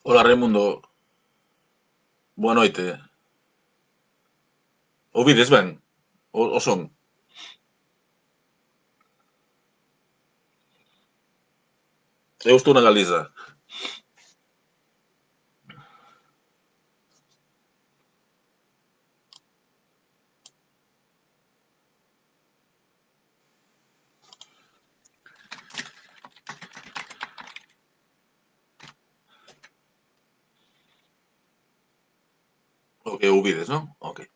Ola Raimundo, boa noite. Ouvides ben? O son? Eu estou na Galiza. O que ouvides, non? Ok.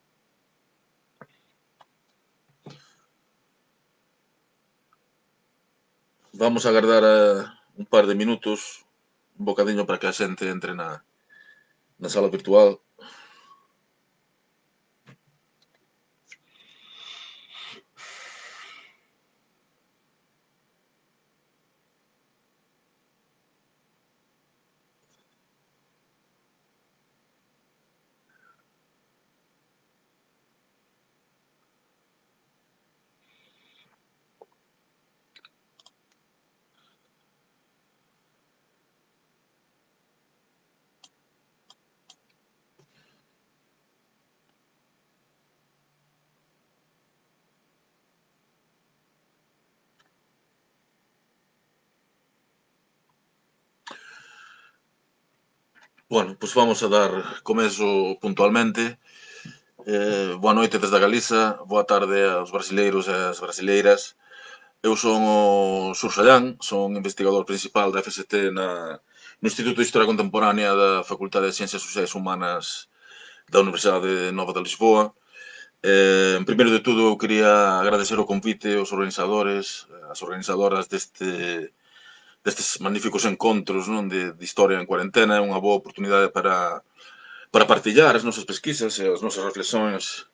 Vamos a agardar un par de minutos, un bocadiño para que a xente entre na sala virtual. Bueno, pois vamos a dar comezo puntualmente. Boa noite desde a Galiza, boa tarde aos brasileiros e as brasileiras. Eu son o Sursallán, son investigador principal da FST no Instituto de Historia Contemporánea da Facultade de Ciencias Sociais Humanas da Universidade Nova de Lisboa. En primeiro de todo, eu quería agradecer o convite aos organizadores, as organizadoras destes magníficos encontros, non, de historia en cuarentena. É unha boa oportunidade para partillar as nosas pesquisas e as nosas reflexións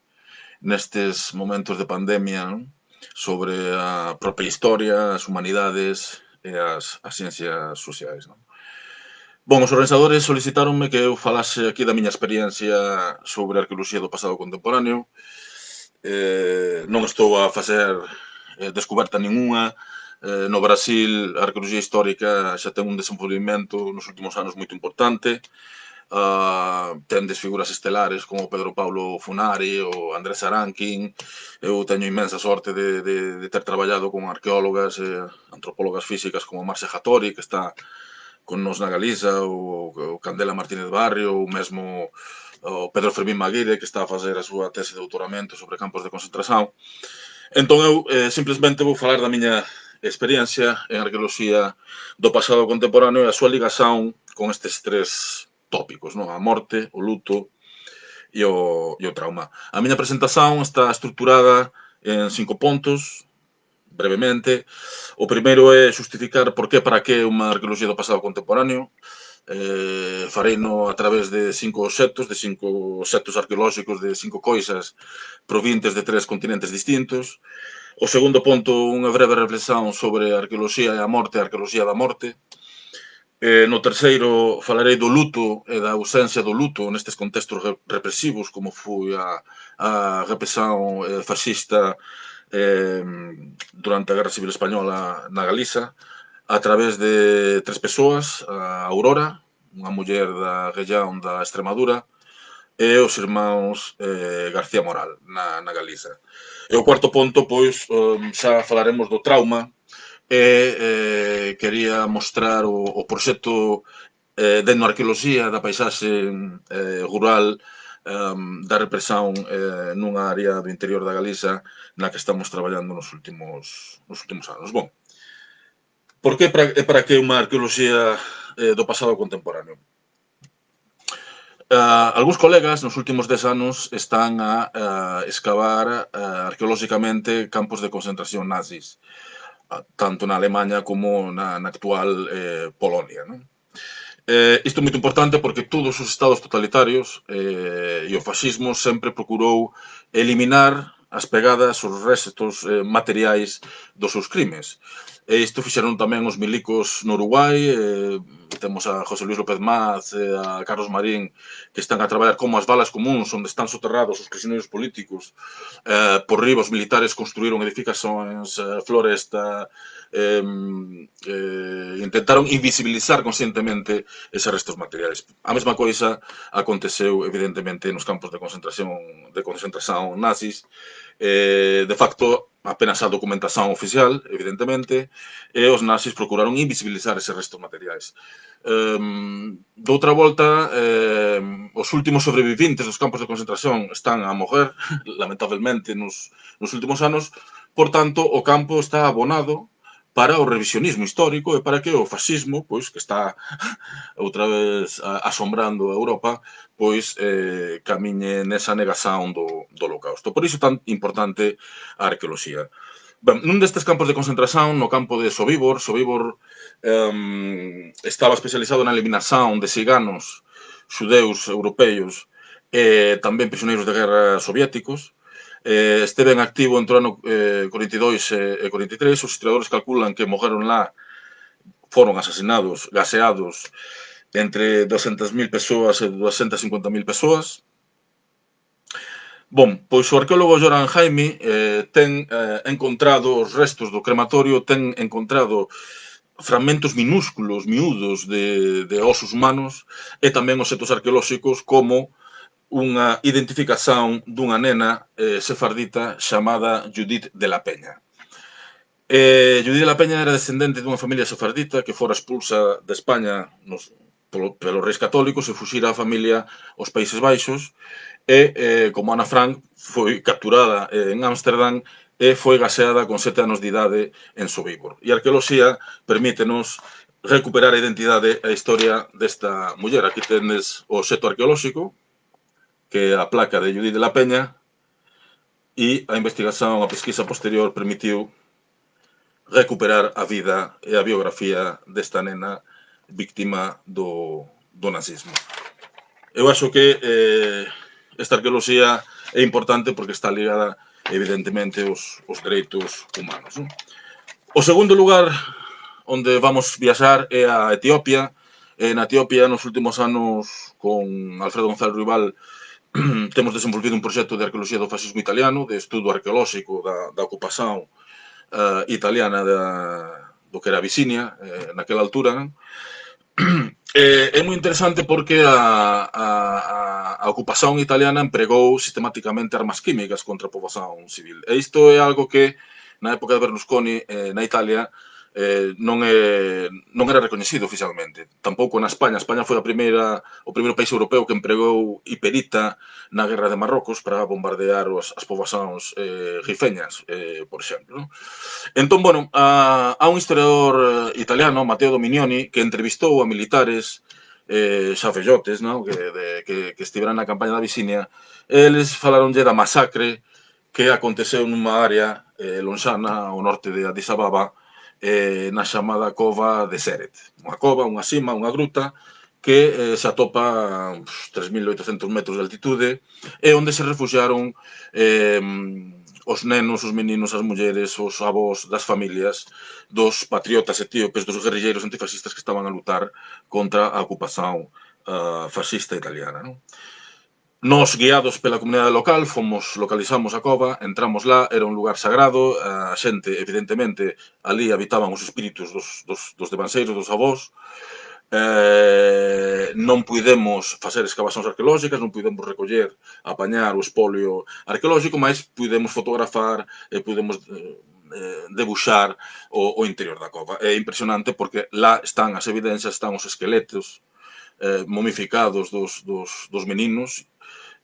nestes momentos de pandemia, non, sobre a propia historia, as humanidades e as ciencias sociais, non. Bon, os organizadores solicitáronme que eu falase aquí da miña experiencia sobre a arqueoloxía do pasado contemporáneo. Non estou a facer descoberta ningunha. No Brasil, a arqueoloxía histórica xa ten un desenvolvemento nos últimos anos moito importante. Tendes figuras estelares como Pedro Paulo Funari ou Andrés Aranquín. Eu teño inmensa sorte de ter traballado con arqueólogas e antropólogas físicas como Marcia Hattori, que está con nos na Galiza, o Candela Martínez Barrio, ou mesmo o Pedro Fermín Maguire, que está a facer a súa tese de doutoramento sobre campos de concentración. Entón eu simplemente vou falar da miña experiencia en arqueoloxía do pasado contemporáneo e a súa ligación con estes tres tópicos, non? A morte, o luto e o trauma. A miña presentación está estruturada en 5 pontos, brevemente. O primeiro é xustificar por que para que unha arqueoloxía do pasado contemporáneo. Fareino a través de 5 obxectos arqueolóxicos de 5 coisas provintes de 3 continentes distintos. O segundo ponto, unha breve reflexión sobre a arqueoloxía e a morte e a arqueoloxía da morte. No terceiro, falarei do luto e da ausencia do luto nestes contextos represivos, como foi a represión fascista durante a Guerra Civil Española na Galiza, a través de 3 persoas: a Aurora, unha muller da región da Extremadura, e os irmáns García Moral na Galiza. E o cuarto ponto, pois, xa falaremos do trauma, e quería mostrar o proxecto de etnoarqueoloxía da paisaxe rural da represión nunha área do interior da Galiza na que estamos traballando nos últimos anos. Bon, por que para que unha arqueoloxía do pasado contemporáneo? Algúns colegas nos últimos 10 anos están a escavar arqueolóxicamente campos de concentración nazis, tanto na Alemanha como na actual Polonia. Non? Isto é moito importante porque todos os estados totalitarios e o fascismo sempre procurou eliminar as pegadas, os restos materiais dos seus crimes. E isto fixeron tamén os milicos no Uruguai, temos a José Luis López Maz, a Carlos Marín, que están a traballar como as balas comuns, onde están soterrados os prisioneiros políticos. Por riba os militares construíron edificacións, floresta, intentaron invisibilizar conscientemente eses restos materiais. A mesma coisa aconteceu, evidentemente, nos campos de concentración nazis. De facto, apenas a documentación oficial, evidentemente, e os nazis procuraron invisibilizar eses restos materiais. De outra volta, os últimos sobreviventes dos campos de concentración están a morrer, lamentablemente, nos últimos anos, por tanto, o campo está abonado para o revisionismo histórico e para que o fascismo, pois, que está outra vez asombrando a Europa, pois camiñe nesa negación do Holocausto. Por iso é tan importante a arqueoloxía. Ben, nun destes campos de concentración, no campo de Sobibor, estaba especializado na eliminación de ciganos, xudeus europeos e tamén prisioneiros de guerra soviéticos. Esteve en activo entre o ano 42 e 43. Os historiadores calculan que morreron lá, foron asasinados, gaseados, entre 200.000 persoas e 250.000 persoas. Bon, pois o arqueólogo Joran Jaime ten encontrado os restos do crematorio, ten encontrado fragmentos minúsculos, miúdos de osos humanos e tamén os setos arqueolóxicos como unha identificación dunha nena sefardita chamada Judith de la Peña. Judith de la Peña era descendente dunha familia sefardita que fora expulsa de España pelos reis católicos e fuxira a familia aos Países Baixos e, como Ana Frank, foi capturada en Ámsterdam e foi gaseada con 7 anos de idade en Sobibor. E a arqueoloxía permítenos recuperar a identidade e a historia desta muller. Aquí tendes o xeto arqueolóxico, que é a placa de Judith de la Peña, e a investigación, a pesquisa posterior permitiu recuperar a vida e a biografía desta nena víctima do nazismo. Eu acho que esta arqueoloxía é importante porque está ligada, evidentemente, aos dereitos humanos. Non? O segundo lugar onde vamos viaxar é a Etiopía. Na Etiopía, nos últimos anos, con Alfredo González Ruibal, temos desenvolvido un proxecto de arqueoloxía do fascismo italiano, de estudo arqueolóxico da ocupación italiana do que era Abisinia, naquela altura. Non? É moi interesante porque a ocupación italiana empregou sistemáticamente armas químicas contra a poboación civil. E isto é algo que, na época de Berlusconi, na Italia, non era recoñecido oficialmente. Tampouco na España. España foi o primeiro país europeo que empregou hiperita na guerra de Marrocos para bombardear as poboacións rifeñas, por exemplo. Entón, bueno, há un historiador italiano, Matteo Dominioni, que entrevistou a militares xa vellotes, que estiveran na campaña da Abisinia. Eles falaronlle da masacre que aconteceu nunha área lonxana ao norte de Addis Ababa, na chamada cova de Seret. Unha cova, unha cima, unha gruta que se atopa a 3.800 metros de altitude e onde se refugiaron os nenos, os meninos, as mulleres, os avós das familias dos patriotas etíopes, dos guerrilleiros antifascistas que estaban a lutar contra a ocupación fascista italiana. Non? Nos, guiados pela comunidade local, localizamos a cova, entramos lá, era un lugar sagrado, a xente, evidentemente, ali habitaban os espíritus dos devanseiros, dos avós. Non puidemos facer excavacións arqueolóxicas, non puidemos recoller, apañar o espolio arqueolóxico, mas puidemos fotografar e puidemos debuxar o interior da cova. É impresionante porque lá están as evidencias, están os esqueletos momificados dos meninos,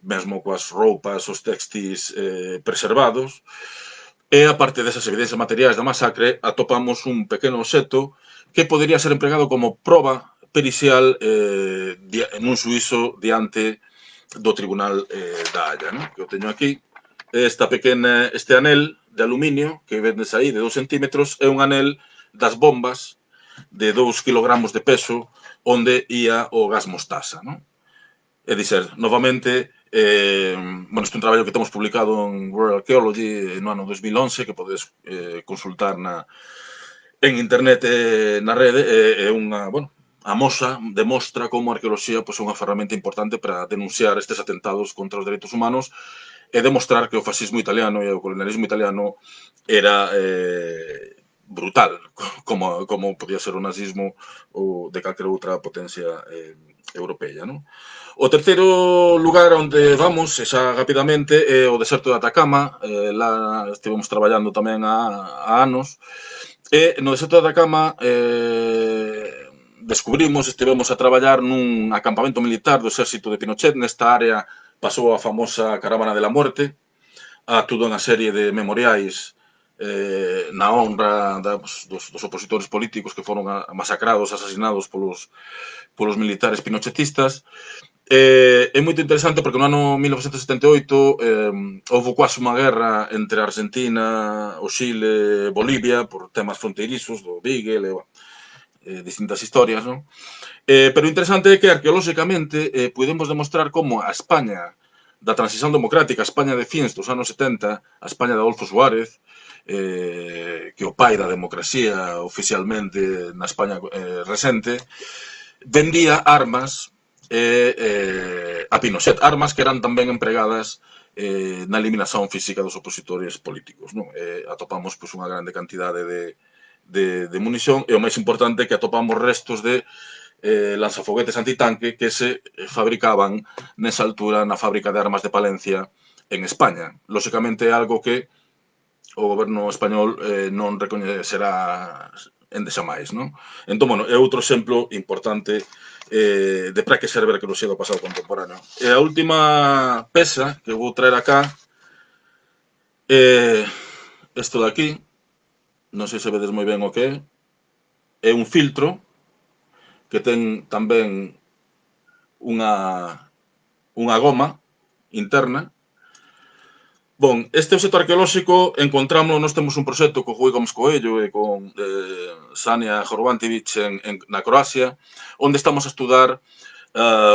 mesmo coas roupas, os textis preservados, e a parte desas evidencias materiais da masacre atopamos un pequeno obxecto que podería ser empregado como proba pericial nun suízo diante do Tribunal da Haya, ¿no? Que eu teño aquí. Este anel de aluminio que vendes aí de 2 centímetros é un anel das bombas de 2 kilogramos de peso onde ia o gas mostaza, ¿no? É dizer, novamente, bueno, isto é un traballo que temos publicado en World Archaeology no ano 2011, que podedes consultar en internet na rede, é unha, bueno, a mosa demostra como a arqueoloxía é unha ferramenta importante para denunciar estes atentados contra os dereitos humanos e demostrar que o fascismo italiano e o colonialismo italiano era brutal, como podía ser o nazismo ou de calquera outra potencia europea, non? O terceiro lugar onde vamos, xa rapidamente, é o deserto de Atacama. Lá estivemos traballando tamén há anos. E no deserto de Atacama estivemos a traballar nun acampamento militar do exército de Pinochet. Nesta área pasou a famosa Caravana de la Muerte, a toda unha serie de memoriais na honra dos opositores políticos que foron masacrados, asasinados polos militares pinochetistas. É moito interesante porque no ano 1978 houve quase unha guerra entre a Argentina, o Chile e Bolivia por temas fronteirizos do Beagle e distintas historias, non? Pero o interesante é que arqueolóxicamente podemos demostrar como a España da transición democrática, a España de fins dos anos 70, a España de Adolfo Suárez, que o pai da democracia oficialmente na España recente, vendía armas a Pinochet, armas que eran tamén empregadas na eliminación física dos opositores políticos, non? Atopamos pois, unha grande cantidade de munición e o máis importante é que atopamos restos de lanzafoguetes antitanque que se fabricaban nesa altura na fábrica de armas de Palencia en España. Lóxicamente é algo que o goberno español non recoñecerá endexamais, non? Entón, bueno, é outro exemplo importante de para que serve a arqueoloxía do pasado contemporáneo. E a última peza que vou traer acá é isto de aquí, non sei se vedes moi ben o que é un filtro que ten tamén unha goma interna. Bon, este obxecto arqueolóxico encontramos, nós temos un proxecto co Rui Gomes Coello e con Sanja Horvativic na Croacia, onde estamos a estudar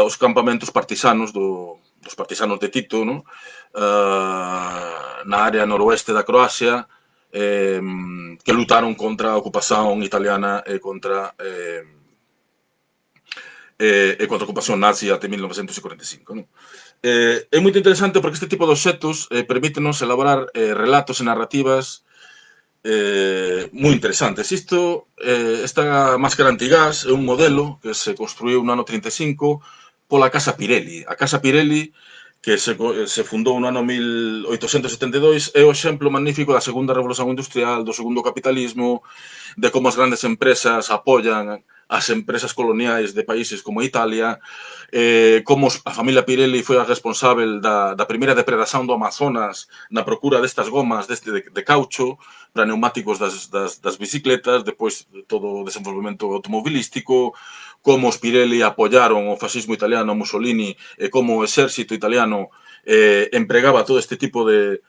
os campamentos partisanos dos partisanos de Tito, no? Na área noroeste da Croacia, que lutaron contra a ocupación italiana e contra a ocupación nazi até 1945, non? É moito interesante porque este tipo de obxectos permítenos elaborar relatos e narrativas moi interesantes. Esta máscara antigás é un modelo que se construiu no ano 35 pola Casa Pirelli. A Casa Pirelli, que se fundou no ano 1872, é o exemplo magnífico da segunda revolución industrial, do segundo capitalismo, de como as grandes empresas apoian as empresas coloniais de países como Italia, como a familia Pirelli foi a responsável da primeira depredación do Amazonas na procura destas gomas de caucho para neumáticos das bicicletas, depois de todo o desenvolvemento automobilístico, como os Pirelli apoiaron o fascismo italiano, Mussolini, e como o exército italiano empregaba todo este tipo de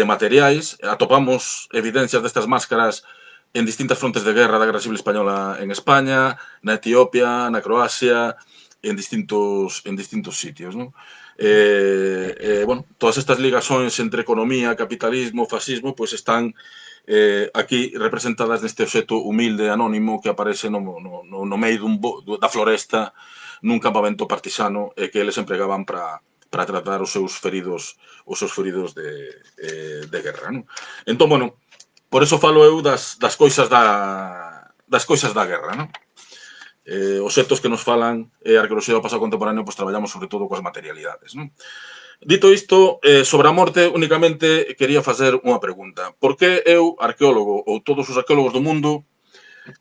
materiais. Atopamos evidencias destas máscaras en distintas frontes de guerra da Guerra Civil Española en España, na Etiopía, na Croacia, en distintos sitios, non? Bueno, todas estas ligaxóns entre economía, capitalismo, fascismo, pois están aquí representadas neste obxecto humilde, anónimo, que aparece no medio da floresta nun campamento partisano que eles empregaban para tratar os seus feridos de guerra, non? Entón, bueno, por eso falo eu das coisas da guerra, non? Os xetos que nos falan a arqueoloxía do pasado contemporáneo, pois traballamos sobre todo coas materialidades, non? Dito isto, sobre a morte, únicamente quería facer unha pregunta. Por que eu, arqueólogo, ou todos os arqueólogos do mundo,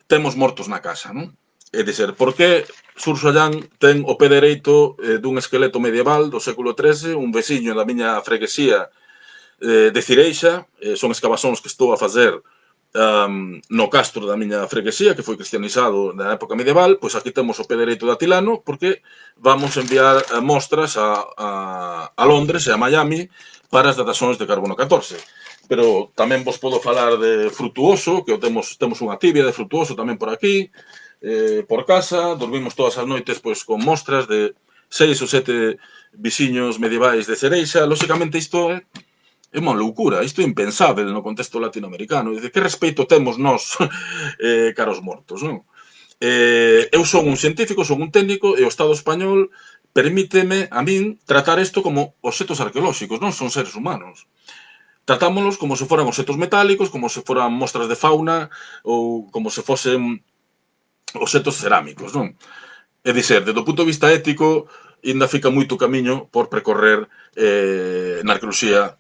temos mortos na casa, non? É dizer, por que Sursallán ten o pé dereito dun esqueleto medieval do século XIII, un veciño da miña freguesía de Cireixa, son escavazóns que estou a facer no castro da miña freguesía, que foi cristianizado na época medieval, pois aquí temos o pé dereito de Atilano, porque vamos enviar mostras a Londres e a Miami para as datacións de carbono 14. Pero tamén vos podo falar de Frutuoso, que temos unha tibia de Frutuoso tamén por aquí, por casa, dormimos todas as noites pois con mostras de 6 ou 7 viciños medievais de Cereixa. Lóxicamente isto é unha loucura, isto é impensável no contexto latinoamericano. Dice, que respeito temos nós caros mortos, non? Eu son un científico, son un técnico e o Estado español permíteme a min tratar isto como obxetos arqueolóxicos, non son seres humanos. Tratámonos como se foran obxetos metálicos, como se foran mostras de fauna ou como se fosen obxetos cerámicos, non? É dizer, desde o punto de vista ético, ainda fica moito camiño por percorrer na arqueoloxía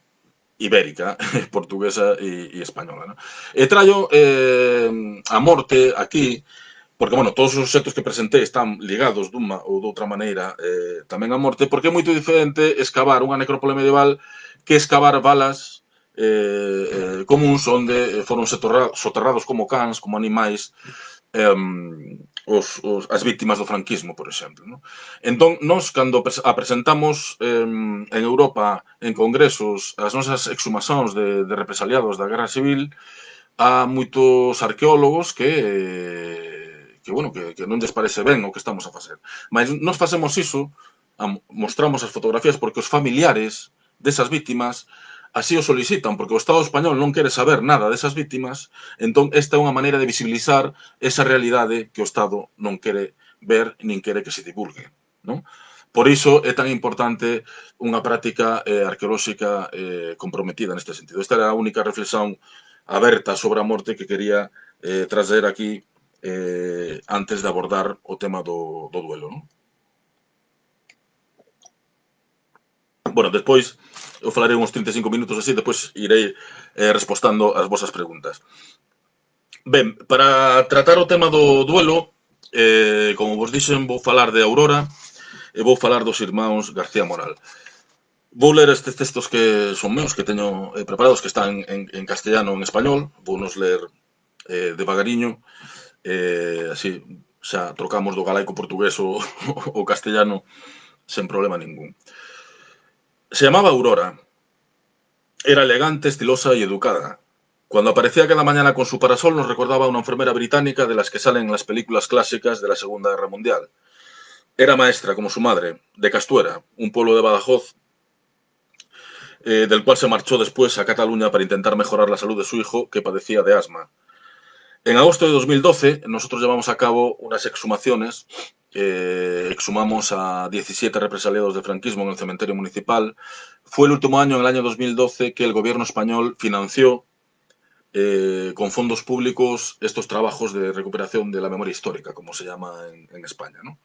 ibérica, portuguesa e española. ¿No? E traio a morte aquí, porque, bueno, todos os obxectos que presentei están ligados dunha ou doutra maneira tamén a morte, porque é moito diferente excavar unha necrópole medieval que excavar valas comuns onde foron soterrados como cans, como animais, as víctimas do franquismo, por exemplo. ¿No? Entón, nós, cando a presentamos en Europa, en congresos, as nosas exhumacións de represaliados da Guerra Civil, há moitos arqueólogos bueno, que non lles parece ben o que estamos a facer. Mas nós facemos iso, mostramos as fotografías porque os familiares desas víctimas así o solicitan, porque o Estado español non quere saber nada desas víctimas, entón esta é unha maneira de visibilizar esa realidade que o Estado non quere ver nin quere que se divulgue. Non? Por iso é tan importante unha práctica arqueolóxica comprometida neste sentido. Esta era a única reflexión aberta sobre a morte que quería trazer aquí antes de abordar o tema do duelo. Non? Bueno, despois eu falarei uns 35 minutos así, depois irei respostando as vosas preguntas. Ben, para tratar o tema do duelo, como vos dixen, vou falar de Aurora e vou falar dos irmáns García Moral. Vou ler estes textos que son meus, que teño preparados, que están en castellano e en español. Vou nos ler devagariño, así xa trocamos do galaico portugués o castellano sen problema ningún. Se llamaba Aurora. Era elegante, estilosa y educada. Cuando aparecía cada mañana con su parasol nos recordaba a una enfermera británica de las que salen en las películas clásicas de la Segunda Guerra Mundial. Era maestra, como su madre, de Castuera, un pueblo de Badajoz, del cual se marchó después a Cataluña para intentar mejorar la salud de su hijo, que padecía de asma. En agosto de 2012, nosotros llevamos a cabo unas exhumaciones. Exhumamos a 17 represaliados del franquismo en el cementerio municipal. Fue el último año, en el año 2012, que el gobierno español financió con fondos públicos estos trabajos de recuperación de la memoria histórica, como se llama en España. ¿No?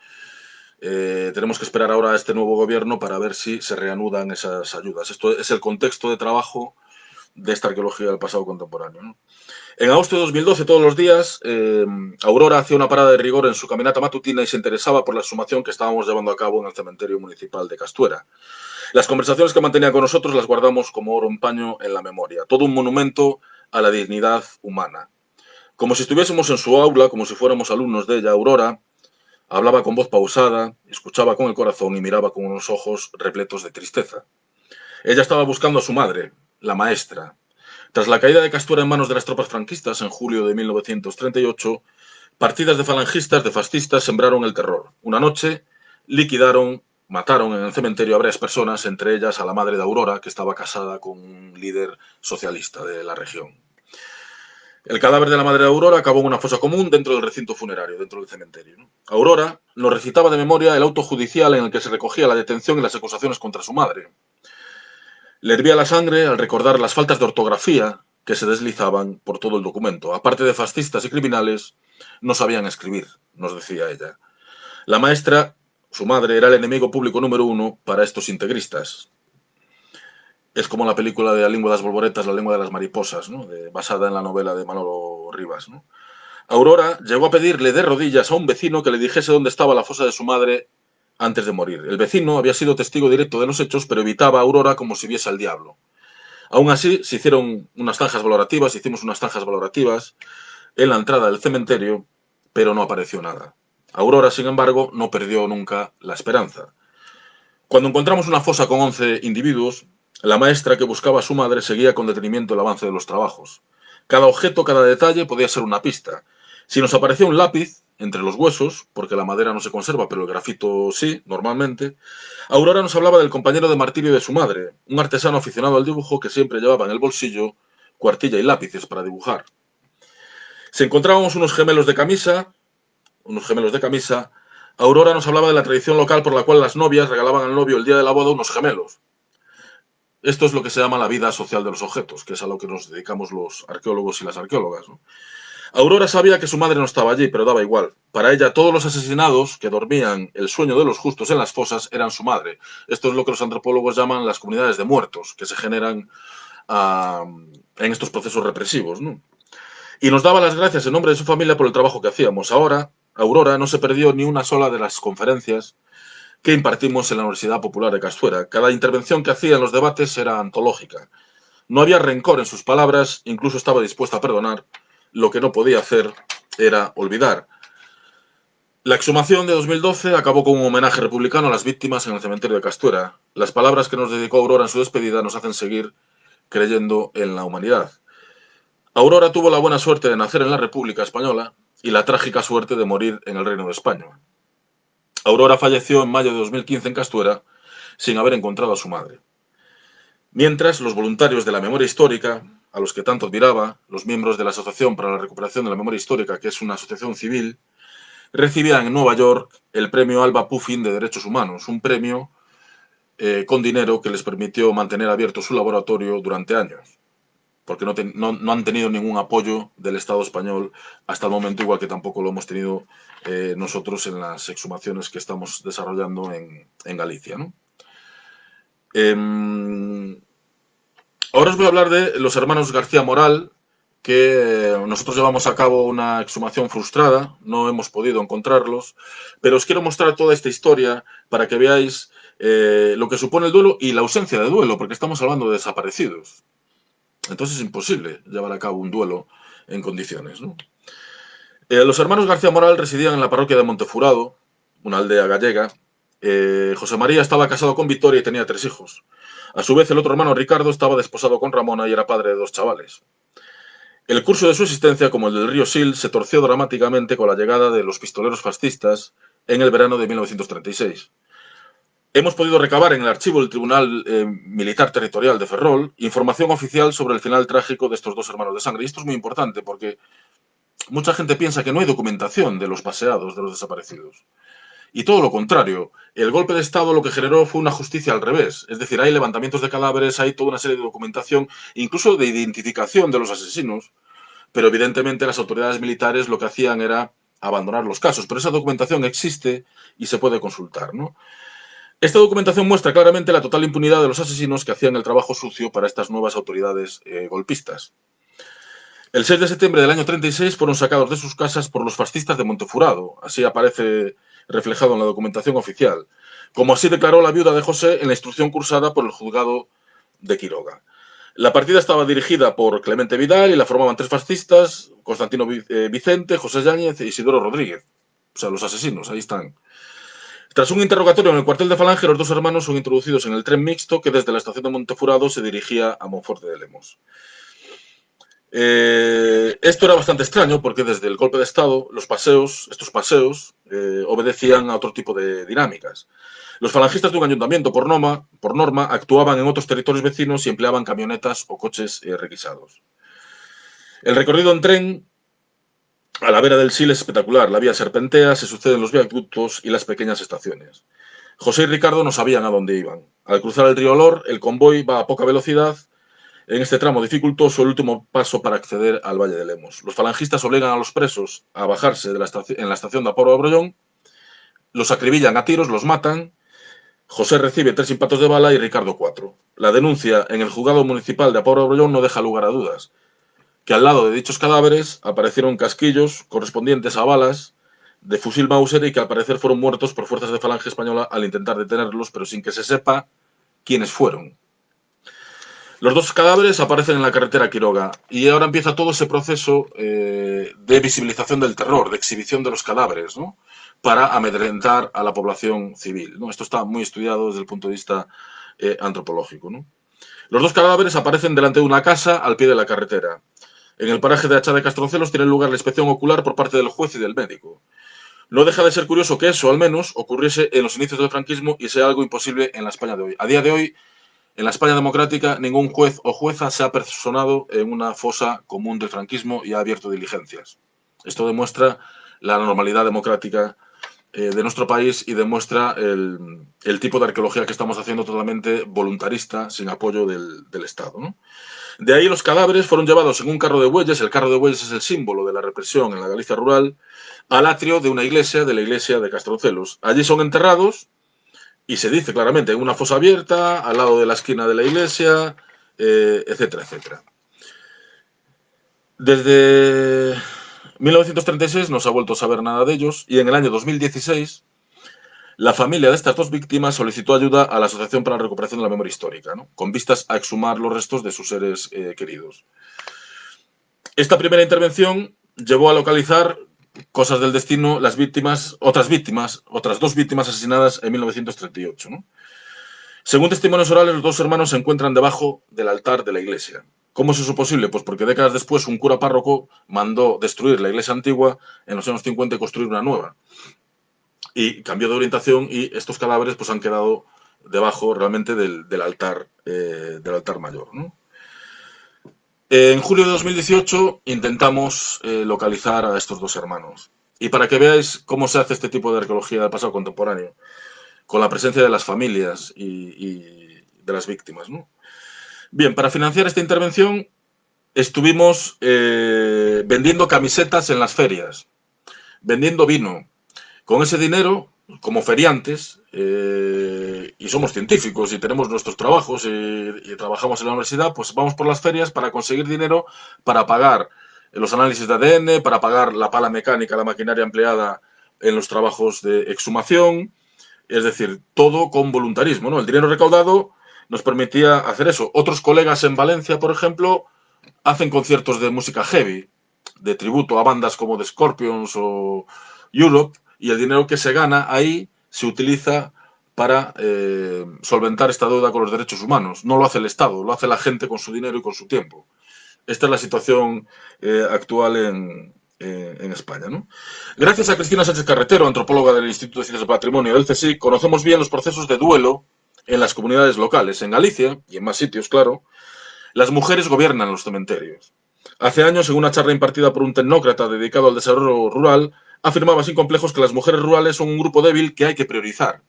Tenemos que esperar ahora a este nuevo gobierno para ver si se reanudan esas ayudas. Esto es el contexto de trabajo de esta arqueología del pasado contemporáneo. ¿No? En agosto de 2012, todos los días, Aurora hacía una parada de rigor en su caminata matutina y se interesaba por la exhumación que estábamos llevando a cabo en el cementerio municipal de Castuera. Las conversaciones que mantenía con nosotros las guardamos como oro en paño en la memoria. Todo un monumento a la dignidad humana. Como si estuviésemos en su aula, como si fuéramos alumnos de ella, Aurora hablaba con voz pausada, escuchaba con el corazón y miraba con unos ojos repletos de tristeza. Ella estaba buscando a su madre, la maestra. Tras la caída de Castuera en manos de las tropas franquistas en julio de 1938, partidas de falangistas, de fascistas, sembraron el terror. Una noche mataron en el cementerio a varias personas, entre ellas a la madre de Aurora, que estaba casada con un líder socialista de la región. El cadáver de la madre de Aurora acabó en una fosa común dentro del recinto funerario, dentro del cementerio. ¿No? Aurora nos recitaba de memoria el auto judicial en el que se recogía la detención y las acusaciones contra su madre. Le hervía la sangre al recordar las faltas de ortografía que se deslizaban por todo el documento. Aparte de fascistas y criminales, no sabían escribir, nos decía ella. La maestra, su madre, era el enemigo público número 1 para estos integristas. Es como la película de La lengua de las bolboretas, La lengua de las mariposas, ¿no? Basada en la novela de Manolo Rivas, ¿no? Aurora llegó a pedirle de rodillas a un vecino que le dijese dónde estaba la fosa de su madre antes de morir. El vecino había sido testigo directo de los hechos, pero evitaba a Aurora como si viese al diablo. Aún así, se hicieron unas zanjas valorativas, hicimos unas zanjas valorativas en la entrada del cementerio, pero no apareció nada. Aurora, sin embargo, no perdió nunca la esperanza. Cuando encontramos una fosa con 11 individuos, la maestra que buscaba a su madre seguía con detenimiento el avance de los trabajos. Cada objeto, cada detalle podía ser una pista. Si nos aparecía un lápiz entre los huesos, porque la madera no se conserva, pero el grafito sí, normalmente, Aurora nos hablaba del compañero de martirio de su madre, un artesano aficionado al dibujo que siempre llevaba en el bolsillo cuartilla y lápices para dibujar. Si encontrábamos unos gemelos de camisa, Aurora nos hablaba de la tradición local por la cual las novias regalaban al novio el día de la boda unos gemelos. Esto es lo que se llama la vida social de los objetos, que es a lo que nos dedicamos los arqueólogos y las arqueólogas, ¿no? Aurora sabía que su madre no estaba allí, pero daba igual. Para ella, todos los asesinados que dormían el sueño de los justos en las fosas eran su madre. Esto es lo que los antropólogos llaman las comunidades de muertos, que se generan en estos procesos represivos, ¿no? Y nos daba las gracias en nombre de su familia por el trabajo que hacíamos. Ahora, Aurora no se perdió ni una sola de las conferencias que impartimos en la Universidad Popular de Castuera. Cada intervención que hacía en los debates era antológica. No había rencor en sus palabras, incluso estaba dispuesta a perdonar. Lo que no podía hacer era olvidar. La exhumación de 2012 acabó con un homenaje republicano a las víctimas en el cementerio de Castuera. Las palabras que nos dedicó Aurora en su despedida nos hacen seguir creyendo en la humanidad. Aurora tuvo la buena suerte de nacer en la República Española y la trágica suerte de morir en el Reino de España. Aurora falleció en mayo de 2015 en Castuera sin haber encontrado a su madre. Mientras, los voluntarios de la memoria histórica, a los que tanto admiraba, los miembros de la Asociación para la Recuperación de la Memoria Histórica, que es una asociación civil, recibían en Nueva York el premio Alba Puffin de Derechos Humanos, un premio con dinero que les permitió mantener abierto su laboratorio durante años, porque no han tenido ningún apoyo del Estado español hasta el momento, igual que tampoco lo hemos tenido nosotros en las exhumaciones que estamos desarrollando en Galicia, ¿no? Ahora os voy a hablar de los hermanos García Moral, que nosotros llevamos a cabo una exhumación frustrada, no hemos podido encontrarlos, pero os quiero mostrar toda esta historia para que veáis lo que supone el duelo y la ausencia de duelo, porque estamos hablando de desaparecidos. Entonces es imposible llevar a cabo un duelo en condiciones, ¿no? Los hermanos García Moral residían en la parroquia de Montefurado, una aldea gallega. José María estaba casado con Victoria y tenía 3 hijos. A su vez, el otro hermano Ricardo estaba desposado con Ramona y era padre de 2 chavales. El curso de su existencia, como el del río Sil, se torció dramáticamente con la llegada de los pistoleros fascistas en el verano de 1936. Hemos podido recabar en el archivo del Tribunal Militar Territorial de Ferrol información oficial sobre el final trágico de estos 2 hermanos de sangre. Y esto es muy importante porque mucha gente piensa que no hay documentación de los paseados, de los desaparecidos. Y todo lo contrario, el golpe de Estado lo que generó fue una justicia al revés. Es decir, hay levantamientos de cadáveres, hay toda una serie de documentación, incluso de identificación de los asesinos, pero evidentemente las autoridades militares lo que hacían era abandonar los casos. Pero esa documentación existe y se puede consultar, ¿no? Esta documentación muestra claramente la total impunidad de los asesinos que hacían el trabajo sucio para estas nuevas autoridades golpistas. El 6 de septiembre del año 36 fueron sacados de sus casas por los fascistas de Montefurado, así aparece reflejado en la documentación oficial, como así declaró la viuda de José en la instrucción cursada por el juzgado de Quiroga. La partida estaba dirigida por Clemente Vidal y la formaban 3 fascistas, Constantino Vicente, José Yáñez e Isidoro Rodríguez. O sea, los asesinos, ahí están. Tras un interrogatorio en el cuartel de Falange, los 2 hermanos son introducidos en el tren mixto que desde la estación de Montefurado se dirigía a Monforte de Lemos. Esto era bastante extraño porque desde el golpe de Estado estos paseos obedecían a otro tipo de dinámicas. Los falangistas de un ayuntamiento, por norma, actuaban en otros territorios vecinos y empleaban camionetas o coches requisados. El recorrido en tren a la vera del Sil es espectacular. La vía serpentea, se suceden los viaductos y las pequeñas estaciones. José y Ricardo no sabían a dónde iban. Al cruzar el río Olor, el convoy va a poca velocidad. En este tramo dificultoso, el último paso para acceder al Valle de Lemos. Los falangistas obligan a los presos a bajarse en la estación de Aporo de Brollón, los acribillan a tiros, los matan. José recibe 3 impactos de bala y Ricardo 4. la denuncia en el juzgado municipal de Aporo Brollón no deja lugar a dudas, que al lado de dichos cadáveres aparecieron casquillos correspondientes a balas de fusil Mauser y que al parecer fueron muertos por fuerzas de Falange Española al intentar detenerlos, pero sin que se sepa quiénes fueron. Los dos cadáveres aparecen en la carretera Quiroga y ahora empieza todo ese proceso de visibilización del terror, de exhibición de los cadáveres, ¿no? Para amedrentar a la población civil, ¿no? Esto está muy estudiado desde el punto de vista antropológico, ¿no? Los dos cadáveres aparecen delante de una casa al pie de la carretera. En el paraje de Hacha de Castroncelos tiene lugar la inspección ocular por parte del juez y del médico. No deja de ser curioso que eso, al menos, ocurriese en los inicios del franquismo y sea algo imposible en la España de hoy. A día de hoy, en la España democrática, ningún juez o jueza se ha personado en una fosa común del franquismo y ha abierto diligencias. Esto demuestra la normalidad democrática de nuestro país y demuestra el tipo de arqueología que estamos haciendo totalmente voluntarista, sin apoyo del Estado, ¿no? De ahí los cadáveres fueron llevados en un carro de bueyes, el carro de bueyes es el símbolo de la represión en la Galicia rural, al atrio de una iglesia, de la iglesia de Castroncelos. Allí son enterrados y se dice claramente en una fosa abierta, al lado de la esquina de la iglesia, etcétera, etcétera. Desde 1936 no se ha vuelto a saber nada de ellos y en el año 2016 la familia de estas dos víctimas solicitó ayuda a la Asociación para la Recuperación de la Memoria Histórica, ¿no? Con vistas a exhumar los restos de sus seres queridos. Esta primera intervención llevó a localizar cosas del destino, las víctimas, otras dos víctimas asesinadas en 1938, ¿no? Según testimonios orales, los dos hermanos se encuentran debajo del altar de la iglesia. ¿Cómo es eso posible? Pues porque décadas después un cura párroco mandó destruir la iglesia antigua en los años 50 y construir una nueva. Y cambió de orientación y estos cadáveres pues, han quedado debajo realmente del altar mayor, ¿no? En julio de 2018 intentamos localizar a estos dos hermanos. Y para que veáis cómo se hace este tipo de arqueología del pasado contemporáneo, con la presencia de las familias y de las víctimas, ¿no? Bien, para financiar esta intervención estuvimos vendiendo camisetas en las ferias, vendiendo vino. Con ese dinero, como feriantes, y somos científicos y tenemos nuestros trabajos y trabajamos en la universidad, pues vamos por las ferias para conseguir dinero para pagar los análisis de ADN, para pagar la pala mecánica, la maquinaria empleada en los trabajos de exhumación, es decir, todo con voluntarismo, ¿no? El dinero recaudado nos permitía hacer eso. Otros colegas en Valencia, por ejemplo, hacen conciertos de música heavy, de tributo a bandas como The Scorpions o Europe, y el dinero que se gana ahí se utiliza para solventar esta deuda con los derechos humanos. No lo hace el Estado, lo hace la gente con su dinero y con su tiempo. Esta es la situación actual en España, ¿no? Gracias a Cristina Sánchez Carretero, antropóloga del Instituto de Ciencias del Patrimonio del CSIC, conocemos bien los procesos de duelo en las comunidades locales. En Galicia, y en más sitios, claro, las mujeres gobiernan los cementerios. Hace años, en una charla impartida por un tecnócrata dedicado al desarrollo rural, afirmaba sin complejos que las mujeres rurales son un grupo débil que hay que priorizar.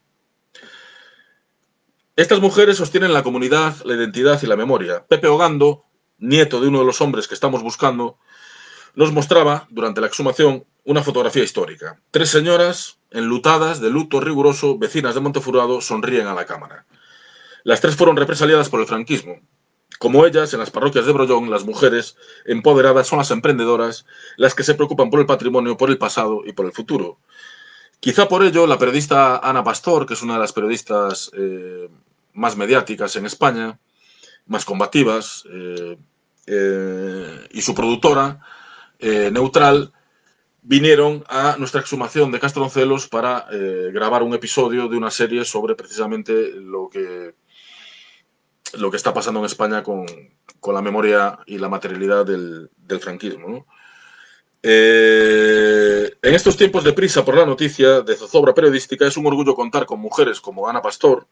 Estas mujeres sostienen la comunidad, la identidad y la memoria. Pepe Ogando, nieto de uno de los hombres que estamos buscando, nos mostraba, durante la exhumación, una fotografía histórica. Tres señoras, enlutadas, de luto riguroso, vecinas de Montefurado, sonríen a la cámara. Las tres fueron represaliadas por el franquismo. Como ellas, en las parroquias de Brollón, las mujeres empoderadas son las emprendedoras, las que se preocupan por el patrimonio, por el pasado y por el futuro. Quizá por ello, la periodista Ana Pastor, que es una de las periodistas más mediáticas en España, más combativas, y su productora, Neutral, vinieron a nuestra exhumación de Castroncelos para grabar un episodio de una serie sobre precisamente lo que está pasando en España con la memoria y la materialidad del franquismo, ¿no? En estos tiempos de prisa por la noticia, de zozobra periodística, es un orgullo contar con mujeres como Ana Pastor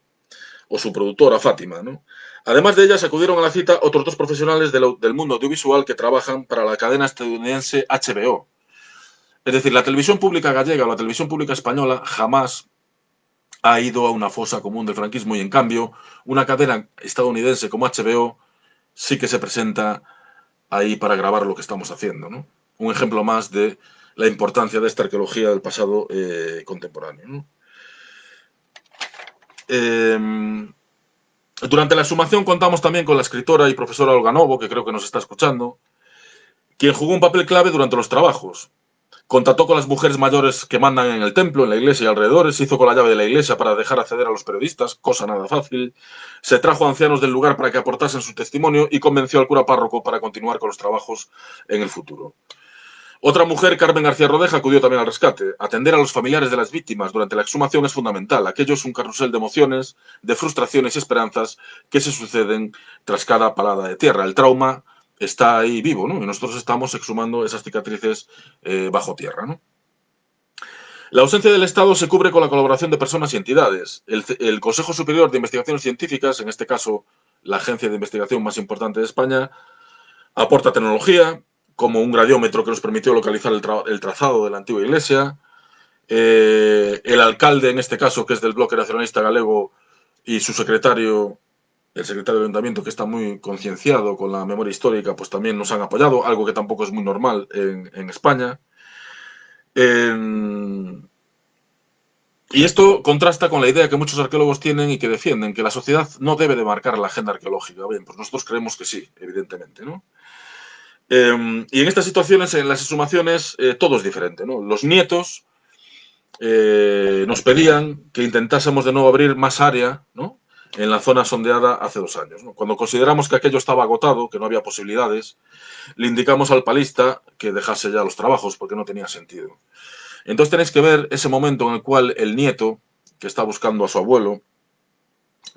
o su productora Fátima, ¿no? Además de ellas, acudieron a la cita otros dos profesionales del mundo audiovisual que trabajan para la cadena estadounidense HBO. Es decir, la televisión pública gallega o la televisión pública española jamás ha ido a una fosa común del franquismo y, en cambio, una cadena estadounidense como HBO sí que se presenta ahí para grabar lo que estamos haciendo, ¿no? Un ejemplo más de la importancia de esta arqueología del pasado contemporáneo, ¿no? Durante la exhumación contamos también con la escritora y profesora Olga Novo, que creo que nos está escuchando, quien jugó un papel clave durante los trabajos. Contactó con las mujeres mayores que mandan en el templo, en la iglesia y alrededores, se hizo con la llave de la iglesia para dejar acceder a los periodistas, cosa nada fácil, se trajo a ancianos del lugar para que aportasen su testimonio y convenció al cura párroco para continuar con los trabajos en el futuro. Otra mujer, Carmen García Rodeja, acudió también al rescate. Atender a los familiares de las víctimas durante la exhumación es fundamental. Aquello es un carrusel de emociones, de frustraciones y esperanzas que se suceden tras cada palada de tierra. El trauma está ahí vivo, ¿no? Y nosotros estamos exhumando esas cicatrices bajo tierra, ¿no? La ausencia del Estado se cubre con la colaboración de personas y entidades. El Consejo Superior de Investigaciones Científicas, en este caso la agencia de investigación más importante de España, aporta tecnología, como un gradiómetro que nos permitió localizar el trazado de la antigua iglesia. El alcalde, en este caso, que es del Bloque Nacionalista Galego, y su secretario, el secretario de Ayuntamiento, que está muy concienciado con la memoria histórica, pues también nos han apoyado, algo que tampoco es muy normal en España. Y esto contrasta con la idea que muchos arqueólogos tienen y que defienden, que la sociedad no debe de marcar la agenda arqueológica. Bien, pues nosotros creemos que sí, evidentemente, ¿no? Y en estas situaciones, en las exhumaciones, todo es diferente, ¿no? Los nietos nos pedían que intentásemos de nuevo abrir más área, ¿no? En la zona sondeada hace 2 años, ¿no? Cuando consideramos que aquello estaba agotado, que no había posibilidades, le indicamos al palista que dejase ya los trabajos porque no tenía sentido. Entonces tenéis que ver ese momento en el cual el nieto, que está buscando a su abuelo,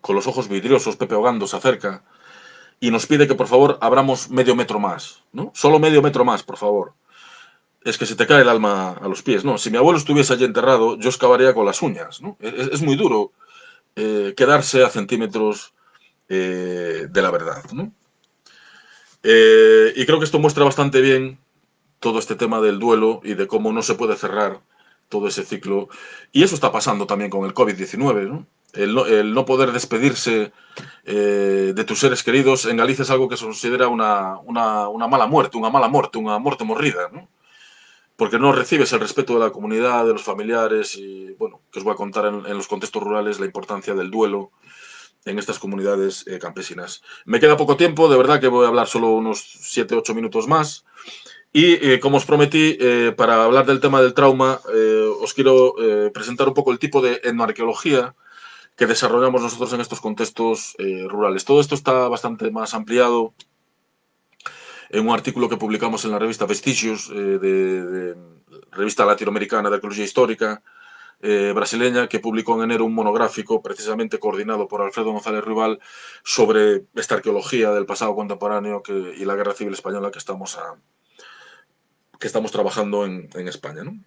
con los ojos vidriosos, Pepe Ogando se acerca y nos pide que por favor abramos medio metro más, ¿no? Solo medio metro más, por favor. Es que se te cae el alma a los pies, ¿no? Si mi abuelo estuviese allí enterrado, yo excavaría con las uñas, ¿no? Es muy duro quedarse a centímetros de la verdad, ¿no? Y creo que esto muestra bastante bien todo este tema del duelo y de cómo no se puede cerrar todo ese ciclo. Y eso está pasando también con el COVID-19, ¿no? El no poder despedirse de tus seres queridos en Galicia es algo que se considera una mala muerte, una muerte morrida, ¿no? Porque no recibes el respeto de la comunidad, de los familiares y, bueno, que os voy a contar en los contextos rurales la importancia del duelo en estas comunidades campesinas. Me queda poco tiempo, de verdad que voy a hablar solo unos 7 u 8 minutos más. Y como os prometí, para hablar del tema del trauma, os quiero presentar un poco el tipo de etnoarqueología que desarrollamos nosotros en estos contextos rurales. Todo esto está bastante más ampliado en un artículo que publicamos en la revista Vestigios, de revista latinoamericana de arqueología histórica, brasileña, que publicó en enero un monográfico precisamente coordinado por Alfredo González Rival sobre esta arqueología del pasado contemporáneo y la Guerra Civil Española que estamos trabajando en España, ¿no?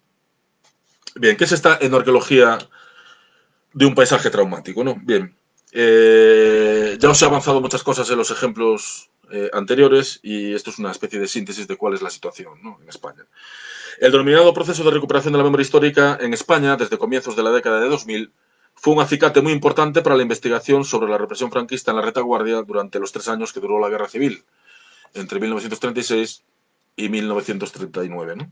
Bien, ¿qué es esta etnoarqueología de un paisaje traumático, ¿no? Bien, ya os he avanzado muchas cosas en los ejemplos anteriores y esto es una especie de síntesis de cuál es la situación, ¿no? En España. El denominado proceso de recuperación de la memoria histórica en España, desde comienzos de la década de 2000, fue un acicate muy importante para la investigación sobre la represión franquista en la retaguardia durante los 3 años que duró la Guerra Civil, entre 1936 y 1939, ¿no?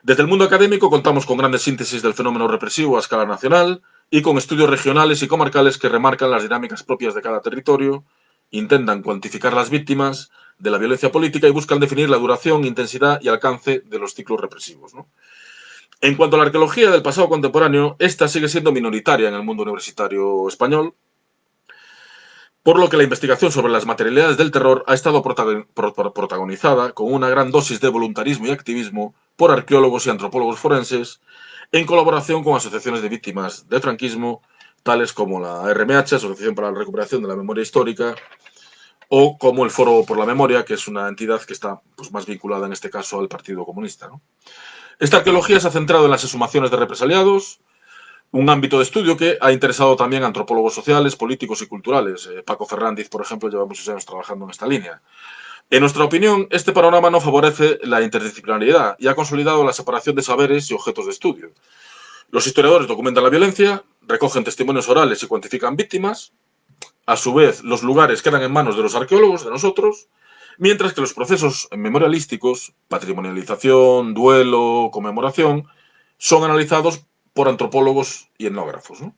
Desde el mundo académico contamos con grandes síntesis del fenómeno represivo a escala nacional y con estudios regionales y comarcales que remarcan las dinámicas propias de cada territorio, intentan cuantificar las víctimas de la violencia política y buscan definir la duración, intensidad y alcance de los ciclos represivos, ¿no? En cuanto a la arqueología del pasado contemporáneo, esta sigue siendo minoritaria en el mundo universitario español, por lo que la investigación sobre las materialidades del terror ha estado protagonizada con una gran dosis de voluntarismo y activismo por arqueólogos y antropólogos forenses, en colaboración con asociaciones de víctimas del franquismo, tales como la RMH, Asociación para la Recuperación de la Memoria Histórica, o como el Foro por la Memoria, que es una entidad que está pues, más vinculada en este caso al Partido Comunista, ¿no? Esta arqueología se ha centrado en las exhumaciones de represaliados, un ámbito de estudio que ha interesado también a antropólogos sociales, políticos y culturales. Paco Fernández, por ejemplo, lleva muchos años trabajando en esta línea. En nuestra opinión, este panorama no favorece la interdisciplinaridad y ha consolidado la separación de saberes y objetos de estudio. Los historiadores documentan la violencia, recogen testimonios orales y cuantifican víctimas. A su vez, los lugares quedan en manos de los arqueólogos, de nosotros, mientras que los procesos memorialísticos, patrimonialización, duelo, conmemoración, son analizados por antropólogos y etnógrafos, ¿no?